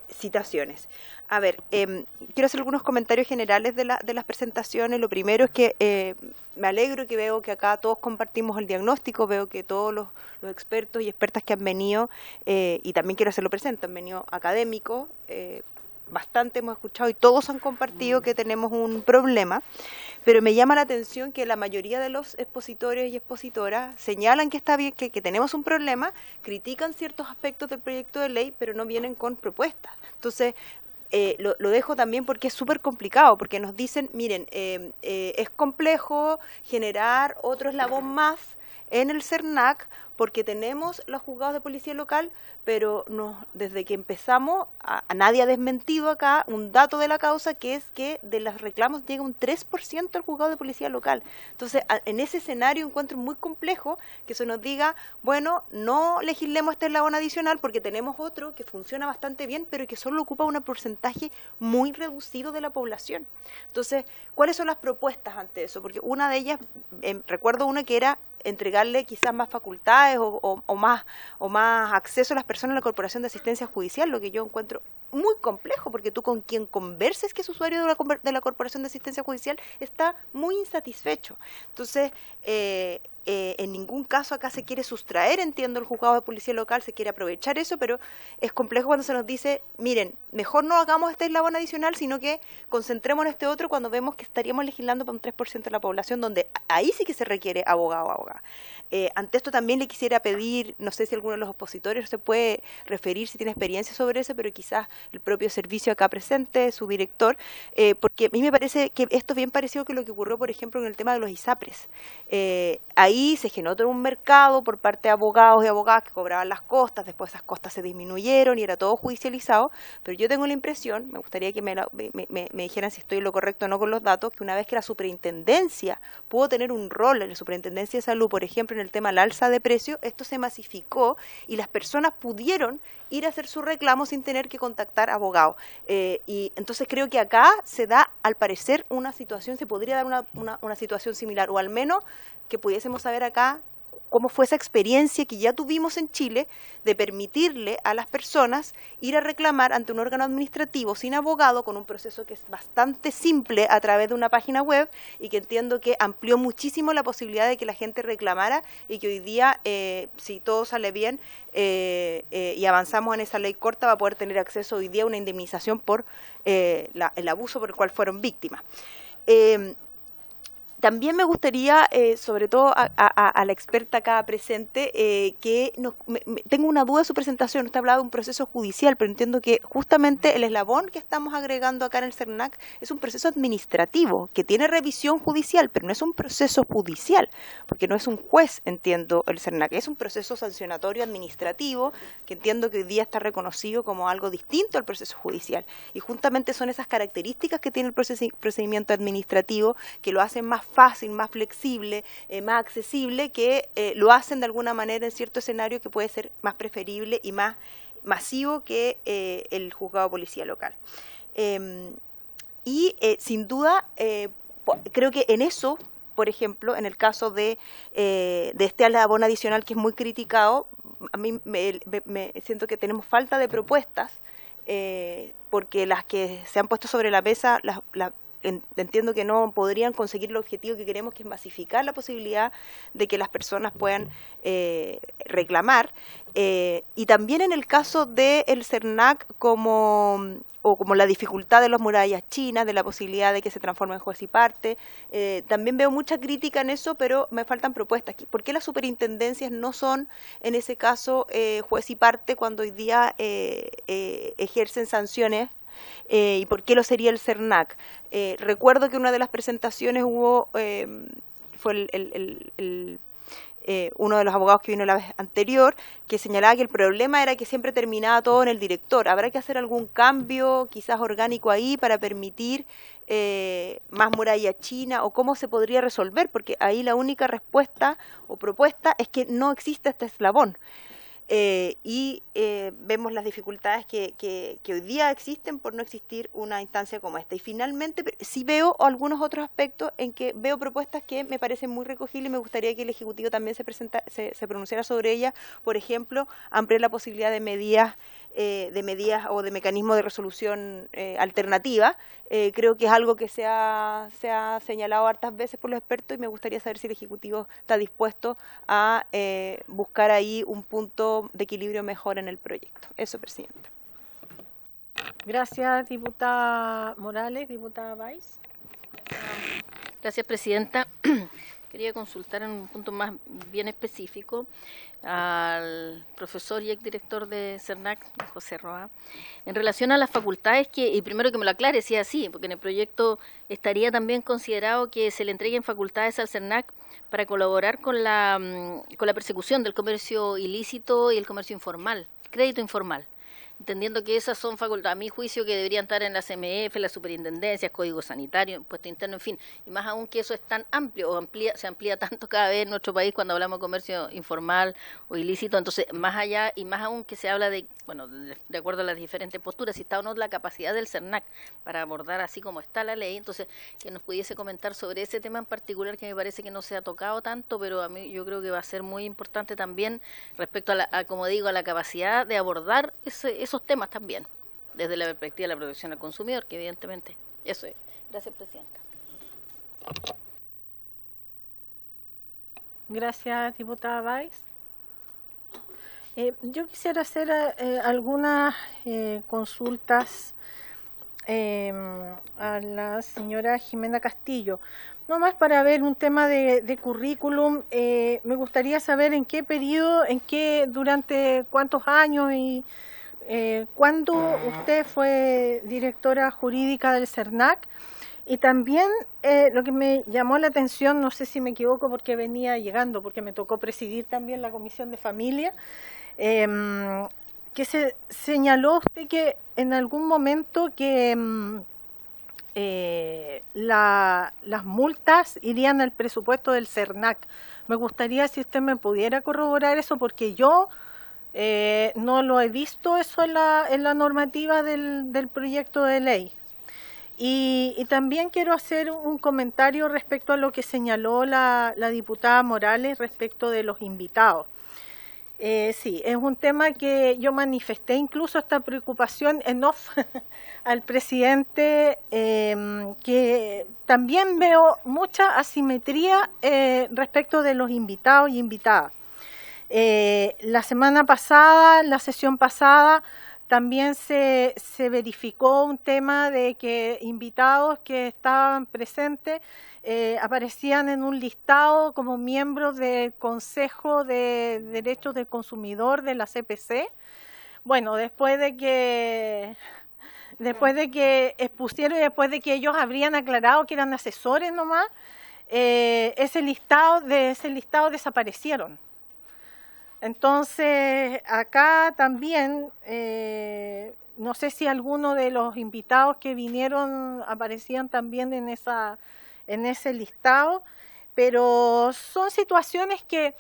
citaciones. A ver, quiero hacer algunos comentarios generales de las presentaciones. Lo primero es que me alegro que veo que acá todos compartimos el diagnóstico, veo que todos los expertos y expertas que han venido, y también quiero hacerlo presente, han venido académicos, bastante hemos escuchado y todos han compartido que tenemos un problema, pero me llama la atención que la mayoría de los expositores y expositoras señalan que está bien, que tenemos un problema, critican ciertos aspectos del proyecto de ley, pero no vienen con propuestas. Entonces, lo dejo también porque es súper complicado, porque nos dicen, miren, es complejo generar otro eslabón más en el CERNAC, porque tenemos los juzgados de policía local, pero desde que empezamos, a nadie ha desmentido acá un dato de la causa, que es que de los reclamos llega un 3% al juzgado de policía local. Entonces, en ese escenario encuentro muy complejo que se nos diga, bueno, no legislemos este eslabón adicional porque tenemos otro que funciona bastante bien, pero que solo ocupa un porcentaje muy reducido de la población. Entonces, ¿cuáles son las propuestas ante eso? Porque una de ellas, recuerdo una que era entregarle quizás más facultades o más acceso a las personas a la Corporación de Asistencia Judicial, lo que yo encuentro muy complejo, porque tú con quien converses que es usuario de la Corporación de Asistencia Judicial está muy insatisfecho. Entonces, en ningún caso acá se quiere sustraer, entiendo, el juzgado de policía local, se quiere aprovechar eso, pero es complejo cuando se nos dice, miren, mejor no hagamos este eslabón adicional, sino que concentremos en este otro cuando vemos que estaríamos legislando para un 3% de la población, donde ahí sí que se requiere abogado o abogada. Ante esto también le quisiera pedir, no sé si alguno de los opositores se puede referir si tiene experiencia sobre eso, pero quizás el propio servicio acá presente, su director, porque a mí me parece que esto es bien parecido que lo que ocurrió, por ejemplo, en el tema de los ISAPRES. Ahí se generó todo un mercado por parte de abogados y abogadas que cobraban las costas, después esas costas se disminuyeron y era todo judicializado, pero yo tengo la impresión, me gustaría que me dijeran si estoy en lo correcto o no con los datos, que una vez que la superintendencia pudo tener un rol en la superintendencia de salud, por ejemplo, en el tema del alza de precios, esto se masificó y las personas pudieron ir a hacer su reclamo sin tener que contactar abogados. Y entonces creo que acá se da, al parecer, una situación, se podría dar una situación similar, o al menos que pudiésemos saber acá cómo fue esa experiencia que ya tuvimos en Chile de permitirle a las personas ir a reclamar ante un órgano administrativo sin abogado, con un proceso que es bastante simple a través de una página web y que entiendo que amplió muchísimo la posibilidad de que la gente reclamara y que hoy día, si todo sale bien y avanzamos en esa ley corta, va a poder tener acceso hoy día a una indemnización por el abuso por el cual fueron víctimas. También me gustaría, sobre todo a la experta acá presente, que tengo una duda de su presentación. Usted hablaba de un proceso judicial, pero entiendo que justamente el eslabón que estamos agregando acá en el CERNAC es un proceso administrativo, que tiene revisión judicial, pero no es un proceso judicial, porque no es un juez, entiendo, el CERNAC. Es un proceso sancionatorio administrativo, que entiendo que hoy día está reconocido como algo distinto al proceso judicial. Y justamente son esas características que tiene el procedimiento administrativo que lo hacen más fácil, más flexible, más accesible, que lo hacen de alguna manera en cierto escenario que puede ser más preferible y más masivo que el juzgado de policía local. Sin duda, creo que en eso, por ejemplo, en el caso de este eslabón adicional que es muy criticado, a mí me siento que tenemos falta de propuestas, porque las que se han puesto sobre la mesa entiendo que no podrían conseguir el objetivo que queremos, que es masificar la posibilidad de que las personas puedan reclamar. Y también en el caso del CERNAC, como la dificultad de las murallas chinas, de la posibilidad de que se transforme en juez y parte, también veo mucha crítica en eso, pero me faltan propuestas. ¿Por qué las superintendencias no son, en ese caso, juez y parte cuando hoy día ejercen sanciones? ¿Y por qué lo sería el CERNAC? Recuerdo que una de las presentaciones fue uno de los abogados que vino la vez anterior, que señalaba que el problema era que siempre terminaba todo en el director. ¿Habrá que hacer algún cambio, quizás orgánico ahí, para permitir más muralla china? ¿O cómo se podría resolver? Porque ahí la única respuesta o propuesta es que no existe este eslabón. Vemos las dificultades que hoy día existen por no existir una instancia como esta. Y finalmente sí veo algunos otros aspectos en que veo propuestas que me parecen muy recogibles y me gustaría que el Ejecutivo también se pronunciara sobre ellas. Por ejemplo, ampliar la posibilidad de medidas o de mecanismos de resolución alternativa. Creo que es algo que se ha señalado hartas veces por los expertos y me gustaría saber si el Ejecutivo está dispuesto a buscar ahí un punto de equilibrio mejor en el proyecto. Eso, Presidenta. Gracias, diputada Morales. Diputada Valls. Gracias, Presidenta. Quería consultar en un punto más bien específico al profesor y exdirector de CERNAC, José Roa, en relación a las facultades y primero que me lo aclare si es así, porque en el proyecto estaría también considerado que se le entreguen facultades al CERNAC para colaborar con la persecución del comercio ilícito y el comercio informal, crédito informal. Entendiendo que esas son facultades, a mi juicio, que deberían estar en la CMF, las superintendencias, código sanitario, impuesto interno, en fin. Y más aún que eso es tan amplio, se amplía tanto cada vez en nuestro país cuando hablamos de comercio informal o ilícito. Entonces, más allá, y más aún que se habla de, bueno, de acuerdo a las diferentes posturas, si está o no la capacidad del CERNAC para abordar así como está la ley. Entonces, que nos pudiese comentar sobre ese tema en particular, que me parece que no se ha tocado tanto, pero a mí yo creo que va a ser muy importante también respecto como digo, a la capacidad de abordar esos temas también, desde la perspectiva de la protección al consumidor, que evidentemente eso es. Gracias, Presidenta. Gracias, diputada Valls. Yo quisiera hacer algunas consultas a la señora Jimena Castillo. No más para ver un tema de currículum. Me gustaría saber en qué periodo, durante cuántos años y cuándo usted fue directora jurídica del CERNAC. Y también lo que me llamó la atención, no sé si me equivoco porque venía llegando, porque me tocó presidir también la Comisión de Familia, que se señaló usted que en algún momento que las multas irían al presupuesto del CERNAC. Me gustaría si usted me pudiera corroborar eso, porque yo no lo he visto eso en la normativa del proyecto de ley. Y también quiero hacer un comentario respecto a lo que señaló la diputada Morales respecto de los invitados. Sí, es un tema que yo manifesté incluso esta preocupación en off al presidente, que también veo mucha asimetría respecto de los invitados y invitadas. La semana pasada, la sesión pasada, también se verificó un tema de que invitados que estaban presentes aparecían en un listado como miembros del Consejo de Derechos del Consumidor de la CPC. Bueno, después de que expusieron y después de que ellos habrían aclarado que eran asesores nomás, de ese listado desaparecieron. Entonces, acá también, no sé si alguno de los invitados que vinieron aparecían también en ese listado, pero son situaciones que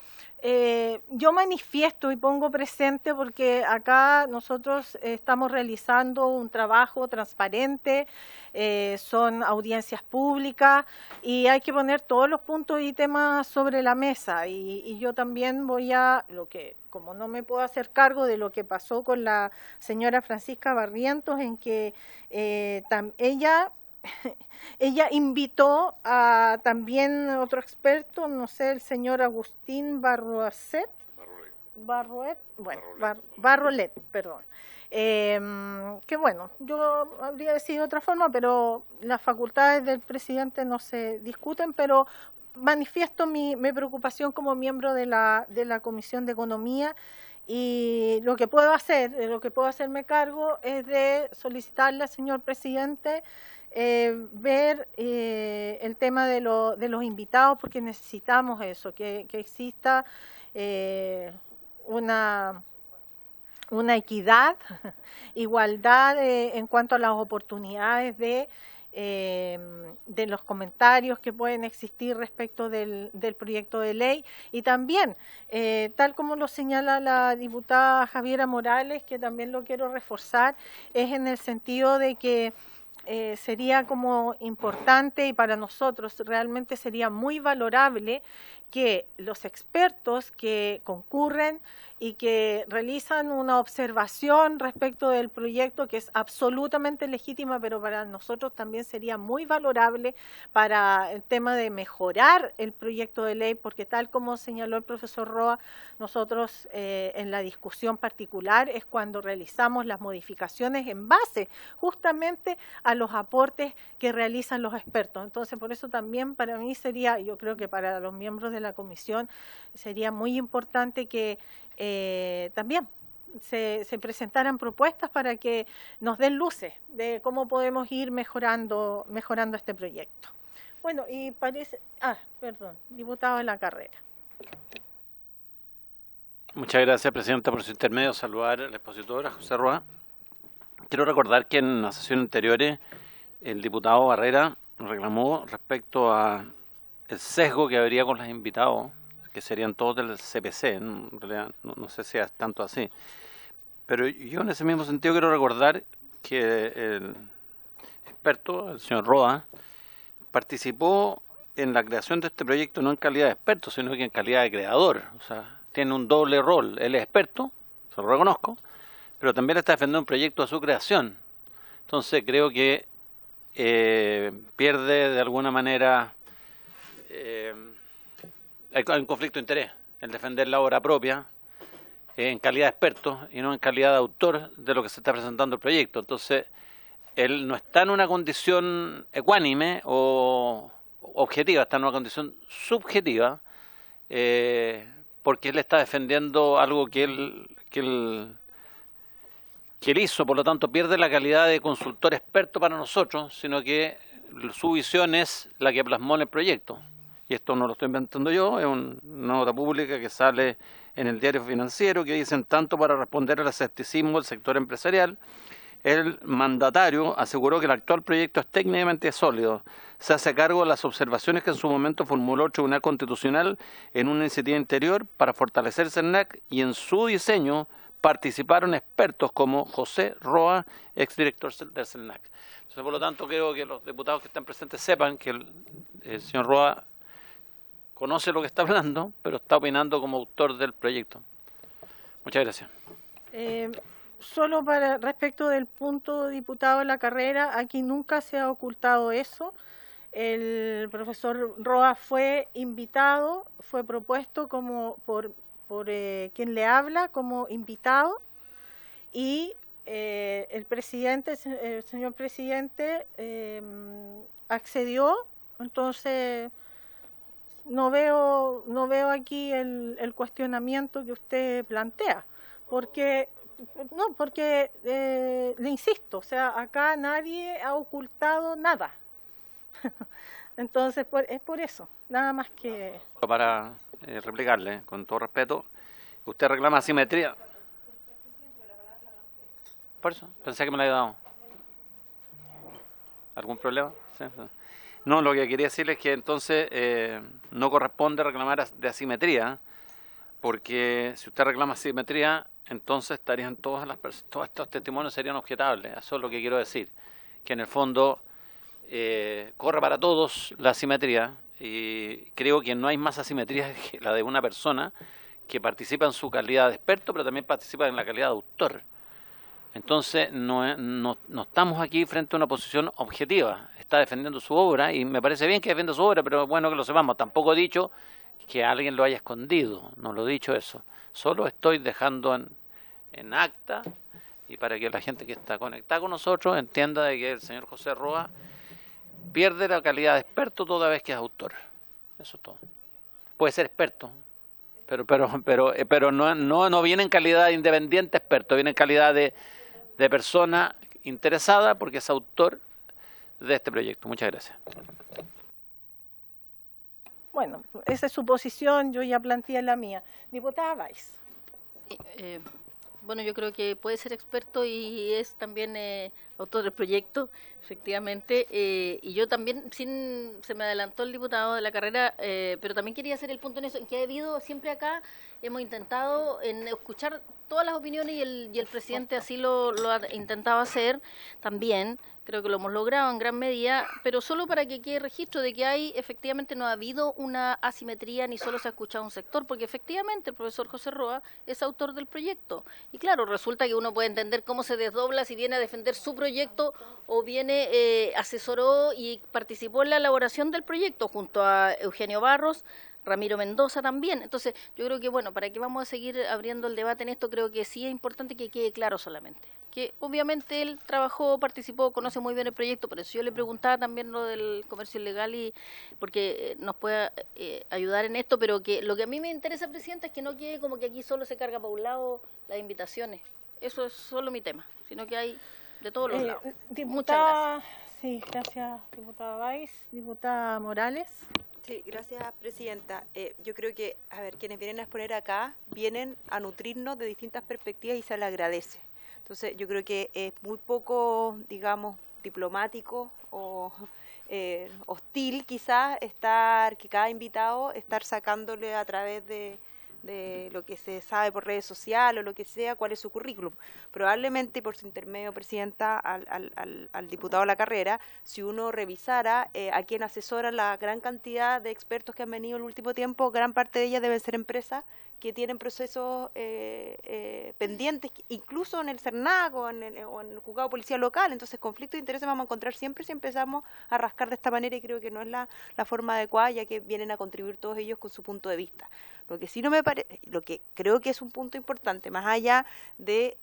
yo manifiesto y pongo presente porque acá nosotros estamos realizando un trabajo transparente, son audiencias públicas y hay que poner todos los puntos y temas sobre la mesa y yo también como no me puedo hacer cargo de lo que pasó con la señora Francisca Barrientos, en que ella invitó a también otro experto, no sé, el señor Agustín Barrolet, perdón. Que bueno, yo habría decidido de otra forma, pero las facultades del presidente no se discuten, pero manifiesto mi preocupación como miembro de la Comisión de Economía. Y lo que puedo hacerme cargo es de solicitarle al señor presidente ver el tema de los invitados, porque necesitamos eso, que exista una equidad, igualdad en cuanto a las oportunidades de los comentarios que pueden existir respecto del proyecto de ley y también, tal como lo señala la diputada Javiera Morales, que también lo quiero reforzar, es en el sentido de que sería como importante y para nosotros realmente sería muy valorable que los expertos que concurren y que realizan una observación respecto del proyecto, que es absolutamente legítima, pero para nosotros también sería muy valorable para el tema de mejorar el proyecto de ley, porque tal como señaló el profesor Roa, nosotros en la discusión particular es cuando realizamos las modificaciones en base justamente a los aportes que realizan los expertos. Entonces, por eso también para mí sería, yo creo que para los miembros de la comisión sería muy importante que también se presentaran propuestas para que nos den luces de cómo podemos ir mejorando este proyecto. Bueno, y parece... perdón, diputado de la carrera. Muchas gracias, Presidenta, por su intermedio. Saludar a la expositora, José Roa. Quiero recordar que en las sesiones anteriores el diputado Barrera reclamó respecto a el sesgo que habría con los invitados, que serían todos del CPC, en realidad no sé si es tanto así. Pero yo en ese mismo sentido quiero recordar que el experto, el señor Roa, participó en la creación de este proyecto no en calidad de experto, sino que en calidad de creador. O sea, tiene un doble rol. Él es experto, se lo reconozco, pero también está defendiendo un proyecto de su creación. Entonces creo que pierde de alguna manera... hay un conflicto de interés, el defender la obra propia en calidad de experto y no en calidad de autor de lo que se está presentando el proyecto. Entonces, él no está en una condición ecuánime o objetiva, está en una condición subjetiva, porque él está defendiendo algo que él hizo, por lo tanto pierde la calidad de consultor experto para nosotros, sino que su visión es la que plasmó en el proyecto. Y esto no lo estoy inventando yo, es una nota pública que sale en el Diario Financiero, que dicen: tanto para responder al escepticismo del sector empresarial, el mandatario aseguró que el actual proyecto es técnicamente sólido. Se hace cargo de las observaciones que en su momento formuló el Tribunal Constitucional en una iniciativa interior para fortalecer CERNAC y en su diseño participaron expertos como José Roa, exdirector del CELNAC. Entonces, por lo tanto, creo que los diputados que están presentes sepan que el señor Roa conoce lo que está hablando, pero está opinando como autor del proyecto. Muchas gracias. Solo para respecto del punto, diputado de la carrera, aquí nunca se ha ocultado eso. El profesor Roa fue invitado, fue propuesto como por quien le habla como invitado, y el señor presidente accedió. Entonces no veo aquí el cuestionamiento que usted plantea, porque le insisto, o sea, acá nadie ha ocultado nada. Entonces es por eso, nada más que... Para replicarle, con todo respeto, usted reclama asimetría. Por eso, pensé que me la había dado. ¿Algún problema? Sí. No, lo que quería decirle es que entonces no corresponde reclamar de asimetría, porque si usted reclama asimetría, entonces estarían todos estos testimonios serían objetables. Eso es lo que quiero decir, que en el fondo corre para todos la asimetría, y creo que no hay más asimetría que la de una persona que participa en su calidad de experto, pero también participa en la calidad de autor. Entonces no estamos aquí frente a una posición objetiva. Está defendiendo su obra y me parece bien que defienda su obra, pero bueno que lo sepamos. Tampoco he dicho que alguien lo haya escondido, no lo he dicho eso. Solo estoy dejando en acta, y para que la gente que está conectada con nosotros entienda de que el señor José Roa pierde la calidad de experto toda vez que es autor. Eso es todo. Puede ser experto, pero no viene en calidad de independiente experto, viene en calidad de persona interesada porque es autor de este proyecto. Muchas gracias. Bueno, esa es su posición, yo ya planteé la mía. Diputada Valls. Bueno, yo creo que puede ser experto y es también autor del proyecto, efectivamente. Y yo también, se me adelantó el diputado de la carrera, pero también quería hacer el punto en eso, en que ha habido siempre acá, hemos intentado en escuchar todas las opiniones y el presidente así lo ha intentado hacer también. Creo que lo hemos logrado en gran medida, pero solo para que quede registro de que efectivamente no ha habido una asimetría ni solo se ha escuchado un sector, porque efectivamente el profesor José Roa es autor del proyecto. Y claro, resulta que uno puede entender cómo se desdobla si viene a defender su proyecto o viene, asesoró y participó en la elaboración del proyecto junto a Eugenio Barros, Ramiro Mendoza también. Entonces, yo creo que, bueno, para que vamos a seguir abriendo el debate en esto, creo que sí es importante que quede claro solamente. Que obviamente él trabajó, participó, conoce muy bien el proyecto, por eso yo le preguntaba también lo del comercio ilegal, y porque nos pueda ayudar en esto, pero que lo que a mí me interesa, presidenta, es que no quede como que aquí solo se carga para un lado las invitaciones. Eso es solo mi tema, sino que hay de todos los lados. Diputada, muchas gracias. Sí, gracias, diputada Valls. Diputada Morales. Sí, gracias, presidenta. Yo creo que, quienes vienen a exponer acá, vienen a nutrirnos de distintas perspectivas y se les agradece. Entonces, yo creo que es muy poco, digamos, diplomático o hostil quizás que cada invitado estar sacándole a través de lo que se sabe por redes sociales o lo que sea, cuál es su currículum. Probablemente, por su intermedio, presidenta, al diputado de la carrera, si uno revisara a quien asesora la gran cantidad de expertos que han venido el último tiempo, gran parte de ellas deben ser empresas que tienen procesos pendientes, incluso en el CERNAC o en el juzgado de policía local. Entonces, conflictos de intereses vamos a encontrar siempre si empezamos a rascar de esta manera, y creo que no es la forma adecuada, ya que vienen a contribuir todos ellos con su punto de vista. Lo que sí no me parece, lo que creo que es un punto importante, más allá de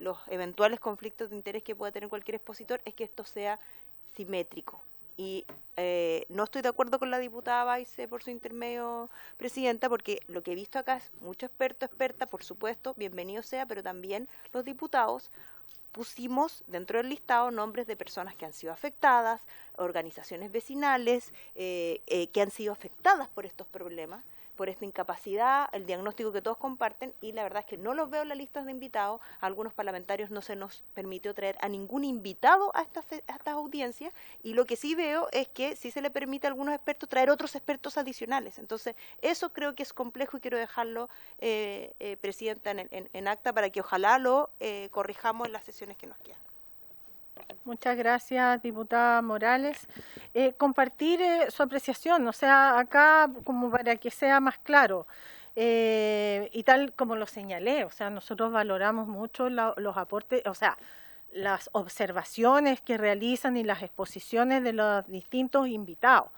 los eventuales conflictos de interés que pueda tener cualquier expositor, es que esto sea simétrico. Y no estoy de acuerdo con la diputada Valls por su intermedio, presidenta, porque lo que he visto acá es mucho experta, por supuesto, bienvenido sea, pero también los diputados pusimos dentro del listado nombres de personas que han sido afectadas, organizaciones vecinales que han sido afectadas por estos problemas. por esta incapacidad, el diagnóstico que todos comparten, y la verdad es que no los veo en la lista de invitados. A algunos parlamentarios no se nos permitió traer a ningún invitado a estas audiencias, y lo que sí veo es que sí se le permite a algunos expertos traer otros expertos adicionales. Entonces, eso creo que es complejo y quiero dejarlo, Presidenta, en acta para que ojalá lo corrijamos en las sesiones que nos quedan. Muchas gracias, diputada Morales. Compartir su apreciación, o sea, acá como para que sea más claro, y tal como lo señalé, o sea, nosotros valoramos mucho los aportes, o sea, las observaciones que realizan y las exposiciones de los distintos invitados,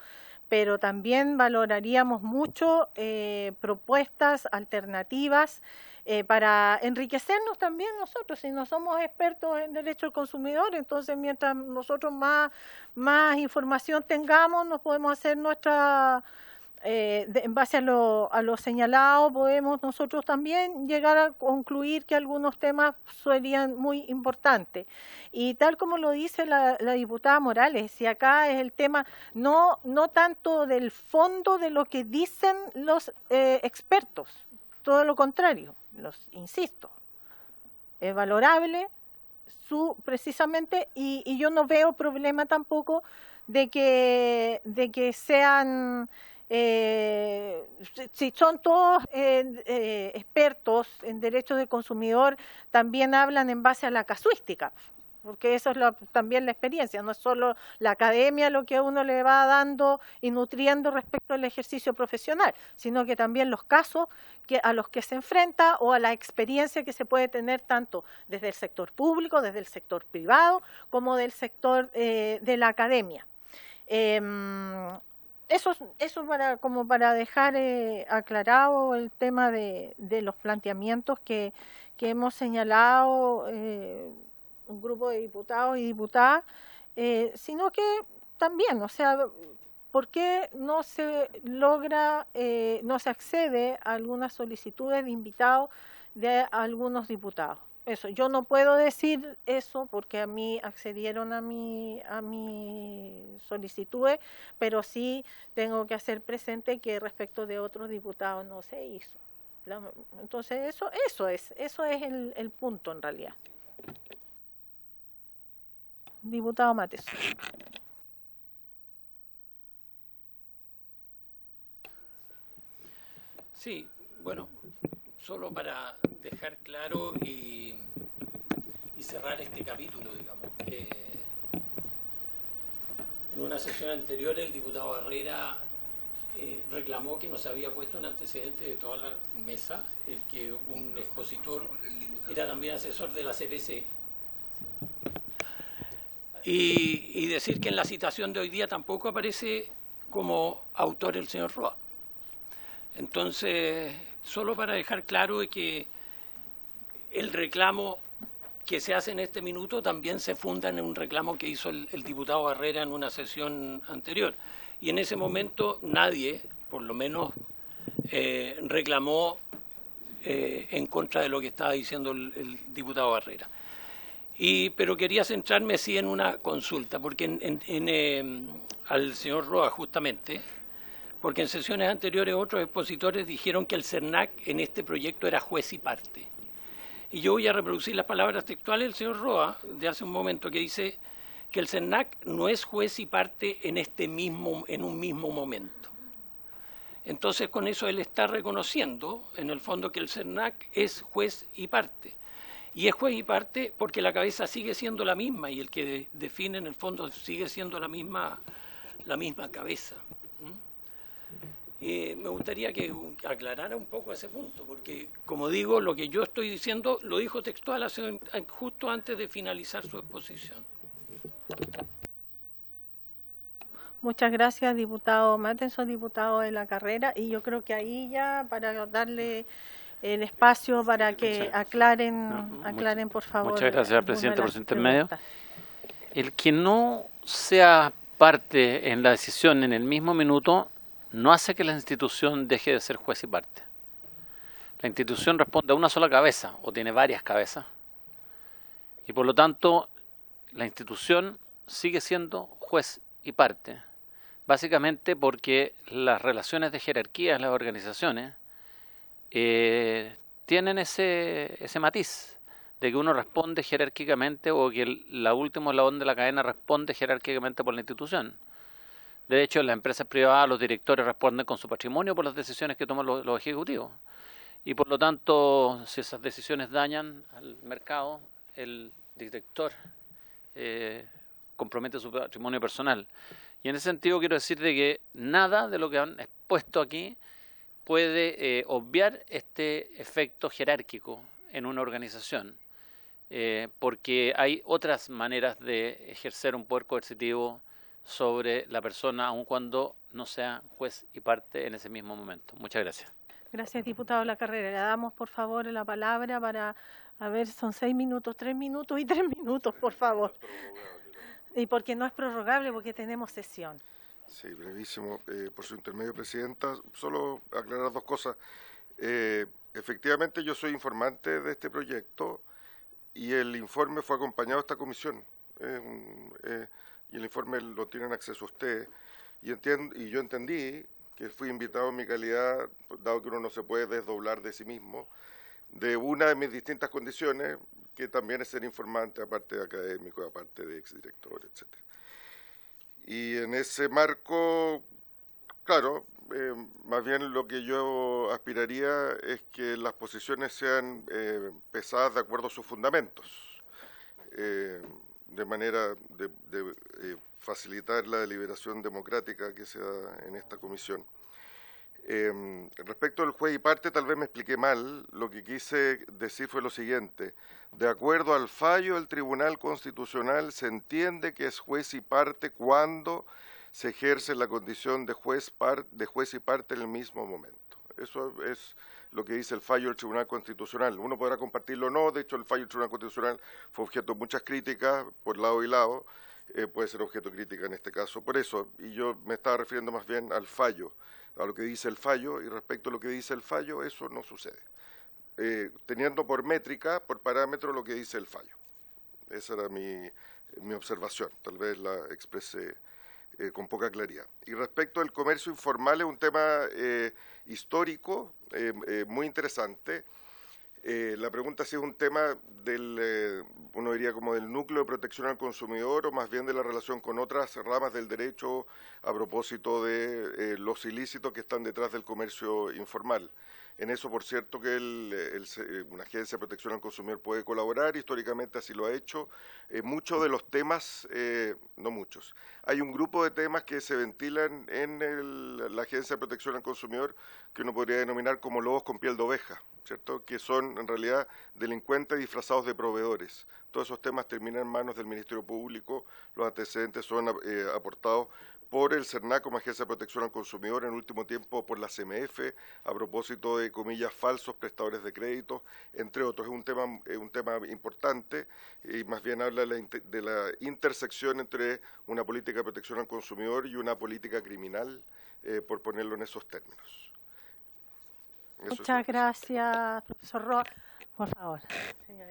pero también valoraríamos mucho propuestas alternativas para enriquecernos también nosotros. Si no somos expertos en derecho al consumidor, entonces mientras nosotros más información tengamos, nos podemos hacer nuestra... en base a lo señalado, podemos nosotros también llegar a concluir que algunos temas serían muy importantes. Y tal como lo dice la diputada Morales, si acá es el tema no tanto del fondo de lo que dicen los expertos, todo lo contrario, insisto, es valorable precisamente, y yo no veo problema tampoco de que sean... si son todos expertos en derechos del consumidor, también hablan en base a la casuística, porque eso es también la experiencia, no es solo la academia lo que a uno le va dando y nutriendo respecto al ejercicio profesional, sino que también los casos a los que se enfrenta o a la experiencia que se puede tener tanto desde el sector público, desde el sector privado, como del sector de la academia. Eso como para dejar aclarado el tema de los planteamientos que hemos señalado un grupo de diputados y diputadas, sino que también, o sea, ¿por qué no se logra, no se accede a algunas solicitudes de invitados de algunos diputados? Eso, yo no puedo decir eso porque a mí accedieron a mi solicitudes, pero sí tengo que hacer presente que respecto de otros diputados no se hizo. Entonces eso es el punto en realidad. Diputado Mates. Sí, bueno, solo para dejar claro y cerrar este capítulo, digamos. En una sesión anterior el diputado Barrera reclamó que nos había puesto un antecedente de toda la mesa, el que un expositor era también asesor de la CPC, y decir que en la citación de hoy día tampoco aparece como autor el señor Roa. Entonces, solo para dejar claro que el reclamo que se hace en este minuto también se funda en un reclamo que hizo el diputado Barrera en una sesión anterior. Y en ese momento nadie, por lo menos, reclamó en contra de lo que estaba diciendo el diputado Barrera. Pero quería centrarme sí en una consulta, porque al señor Roa justamente, porque en sesiones anteriores otros expositores dijeron que el CERNAC en este proyecto era juez y parte. Y yo voy a reproducir las palabras textuales del señor Roa de hace un momento, que dice que el CERNAC no es juez y parte en un mismo momento. Entonces con eso él está reconociendo en el fondo que el CERNAC es juez y parte. Y es juez y parte porque la cabeza sigue siendo la misma y el que define en el fondo sigue siendo la misma cabeza. Me gustaría que aclarara un poco ese punto, porque, como digo, lo que yo estoy diciendo lo dijo textual justo antes de finalizar su exposición. Muchas gracias, diputado Mattenson, diputado de la carrera, y yo creo que ahí ya, para darle el espacio para que aclaren por favor. Muchas gracias, presidente, por su intermedio. El que no sea parte en la decisión en el mismo minuto no hace que la institución deje de ser juez y parte. La institución responde a una sola cabeza o tiene varias cabezas y por lo tanto la institución sigue siendo juez y parte. básicamente porque las relaciones de jerarquía en las organizaciones tienen ese matiz de que uno responde jerárquicamente o que la última eslabón de la cadena responde jerárquicamente por la institución. De hecho, en las empresas privadas los directores responden con su patrimonio por las decisiones que toman los ejecutivos. Y por lo tanto, si esas decisiones dañan al mercado, el director compromete su patrimonio personal. Y en ese sentido quiero decirte que nada de lo que han expuesto aquí puede obviar este efecto jerárquico en una organización, porque hay otras maneras de ejercer un poder coercitivo sobre la persona, aun cuando no sea juez y parte en ese mismo momento. Muchas gracias. Gracias, diputado La Carrera. Le damos, por favor, la palabra para, a ver, son 6 minutos, 3 minutos y 3 minutos, por favor. Y porque no es prorrogable, porque tenemos sesión. Sí, brevísimo. Por su intermedio, Presidenta, solo aclarar dos cosas. Efectivamente, yo soy informante de este proyecto y el informe fue acompañado a esta comisión. Y el informe lo tienen acceso a ustedes. Y yo entendí que fui invitado en mi calidad, dado que uno no se puede desdoblar de sí mismo, de una de mis distintas condiciones, que también es ser informante, aparte de académico, aparte de exdirector, etc. Y en ese marco, claro, más bien lo que yo aspiraría es que las posiciones sean pesadas de acuerdo a sus fundamentos, de manera de facilitar la deliberación democrática que se da en esta comisión. Respecto al juez y parte, tal vez me expliqué mal. Lo que quise decir fue lo siguiente: de acuerdo al fallo del Tribunal Constitucional, se entiende que es juez y parte cuando se ejerce la condición de juez y parte en el mismo momento. Eso es lo que dice el fallo del Tribunal Constitucional. Uno podrá compartirlo o no. De hecho, el fallo del Tribunal Constitucional fue objeto de muchas críticas por lado y lado. Puede ser objeto de crítica en este caso. Por eso, y yo me estaba refiriendo más bien al fallo, a lo que dice el fallo, y respecto a lo que dice el fallo, eso no sucede. Teniendo por métrica, por parámetro, lo que dice el fallo. Esa era mi observación, tal vez la expresé con poca claridad. Y respecto al comercio informal, es un tema histórico, muy interesante. La pregunta si es un tema del, uno diría como del núcleo de protección al consumidor o más bien de la relación con otras ramas del derecho a propósito de los ilícitos que están detrás del comercio informal. En eso, por cierto, que una agencia de protección al consumidor puede colaborar, históricamente así lo ha hecho. Muchos de los temas, no muchos, hay un grupo de temas que se ventilan en la agencia de protección al consumidor que uno podría denominar como lobos con piel de oveja, ¿cierto? Que son en realidad delincuentes disfrazados de proveedores. Todos esos temas terminan en manos del Ministerio Público, los antecedentes son aportados por el CERNAC como Agencia de Protección al Consumidor, en el último tiempo por la CMF, a propósito de, comillas, falsos prestadores de crédito, entre otros. Es un tema importante y más bien habla de la intersección entre una política de protección al consumidor y una política criminal, por ponerlo en esos términos. Muchas gracias, profesor Roa. Por favor.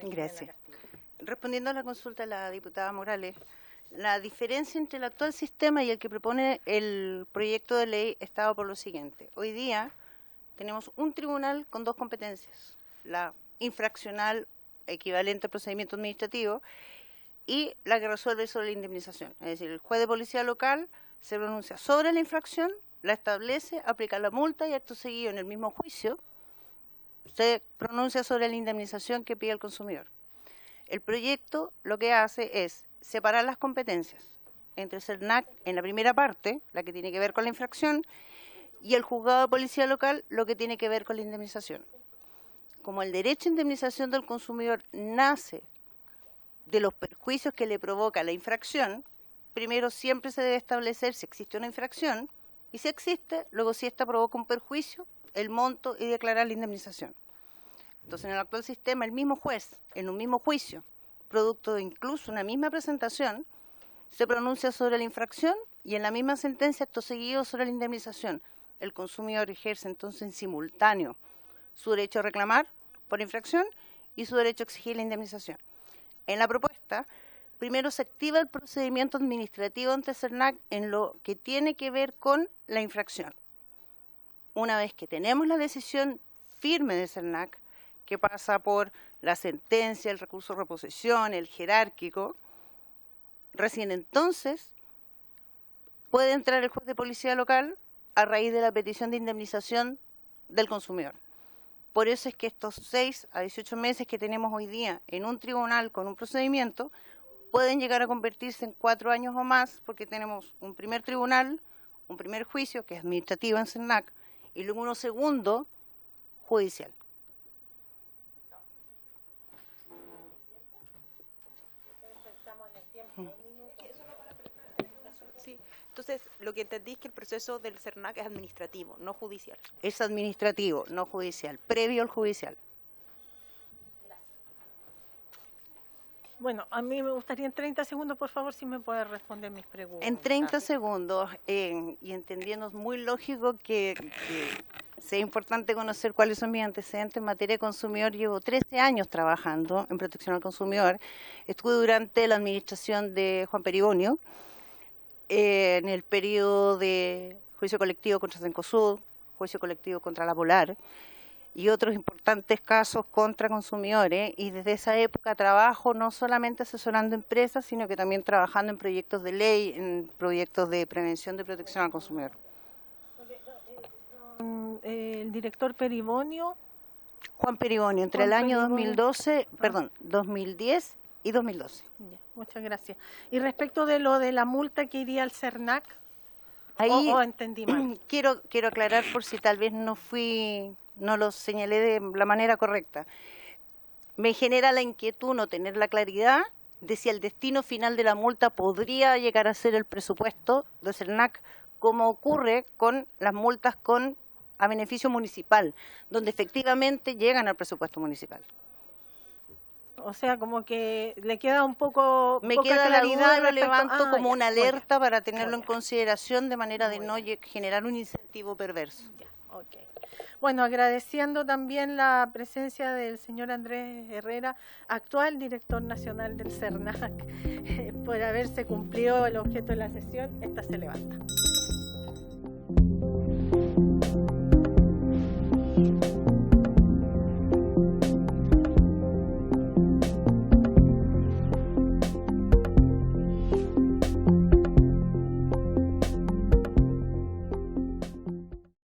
Gracias. Respondiendo a la consulta de la diputada Morales, la diferencia entre el actual sistema y el que propone el proyecto de ley está por lo siguiente. Hoy día tenemos un tribunal con dos competencias, la infraccional equivalente al procedimiento administrativo y la que resuelve sobre la indemnización. Es decir, el juez de policía local se pronuncia sobre la infracción, la establece, aplica la multa y acto seguido en el mismo juicio se pronuncia sobre la indemnización que pide el consumidor. El proyecto lo que hace es separar las competencias entre el CERNAC en la primera parte, la que tiene que ver con la infracción, y el juzgado de policía local, lo que tiene que ver con la indemnización. Como el derecho a indemnización del consumidor nace de los perjuicios que le provoca la infracción, primero siempre se debe establecer si existe una infracción, y si existe, luego si ésta provoca un perjuicio, el monto y declarar la indemnización. Entonces, en el actual sistema, el mismo juez, en un mismo juicio, producto de incluso una misma presentación, se pronuncia sobre la infracción y en la misma sentencia acto seguido sobre la indemnización. El consumidor ejerce entonces en simultáneo su derecho a reclamar por infracción y su derecho a exigir la indemnización. En la propuesta primero se activa el procedimiento administrativo ante CERNAC en lo que tiene que ver con la infracción. Una vez que tenemos la decisión firme de CERNAC, que pasa por la sentencia, el recurso de reposición, el jerárquico, recién entonces puede entrar el juez de policía local a raíz de la petición de indemnización del consumidor. Por eso es que estos 6 a 18 meses que tenemos hoy día en un tribunal con un procedimiento pueden llegar a convertirse en 4 años o más, porque tenemos un primer tribunal, un primer juicio, que es administrativo en CERNAC, y luego uno segundo, judicial. Sí. Entonces, lo que entendí es que el proceso del CERNAC es administrativo, no judicial. Es administrativo, no judicial, previo al judicial. Bueno, a mí me gustaría en 30 segundos, por favor, si me puede responder mis preguntas. En 30 segundos, y entendiendo, muy lógico que sea importante conocer cuáles son mis antecedentes en materia de consumidor. Llevo 13 años trabajando en protección al consumidor. Estuve durante la administración de Juan Peribonio, en el periodo de juicio colectivo contra Cencosud, juicio colectivo contra la Polar, y otros importantes casos contra consumidores, y desde esa época trabajo no solamente asesorando empresas, sino que también trabajando en proyectos de ley, en proyectos de prevención de protección al consumidor. El director Peribonio. Juan Peribonio, entre el año 2010 y 2012. Ya, muchas gracias. Y respecto de lo de la multa que iría al CERNAC, ahí o entendí mal. Quiero aclarar por si tal vez no lo señalé de la manera correcta. Me genera la inquietud no tener la claridad de si el destino final de la multa podría llegar a ser el presupuesto de CERNAC, como ocurre con las multas a beneficio municipal, donde efectivamente llegan al presupuesto municipal. O sea, como que le queda un poco Me poca queda la claridad. duda, lo levanto como ya, una alerta para tenerlo en ya. consideración de manera de no generar un incentivo perverso. Ya, okay. Bueno, agradeciendo también la presencia del señor Andrés Herrera, actual director nacional del CERNAC, por haberse cumplido el objeto de la sesión. Esta se levanta.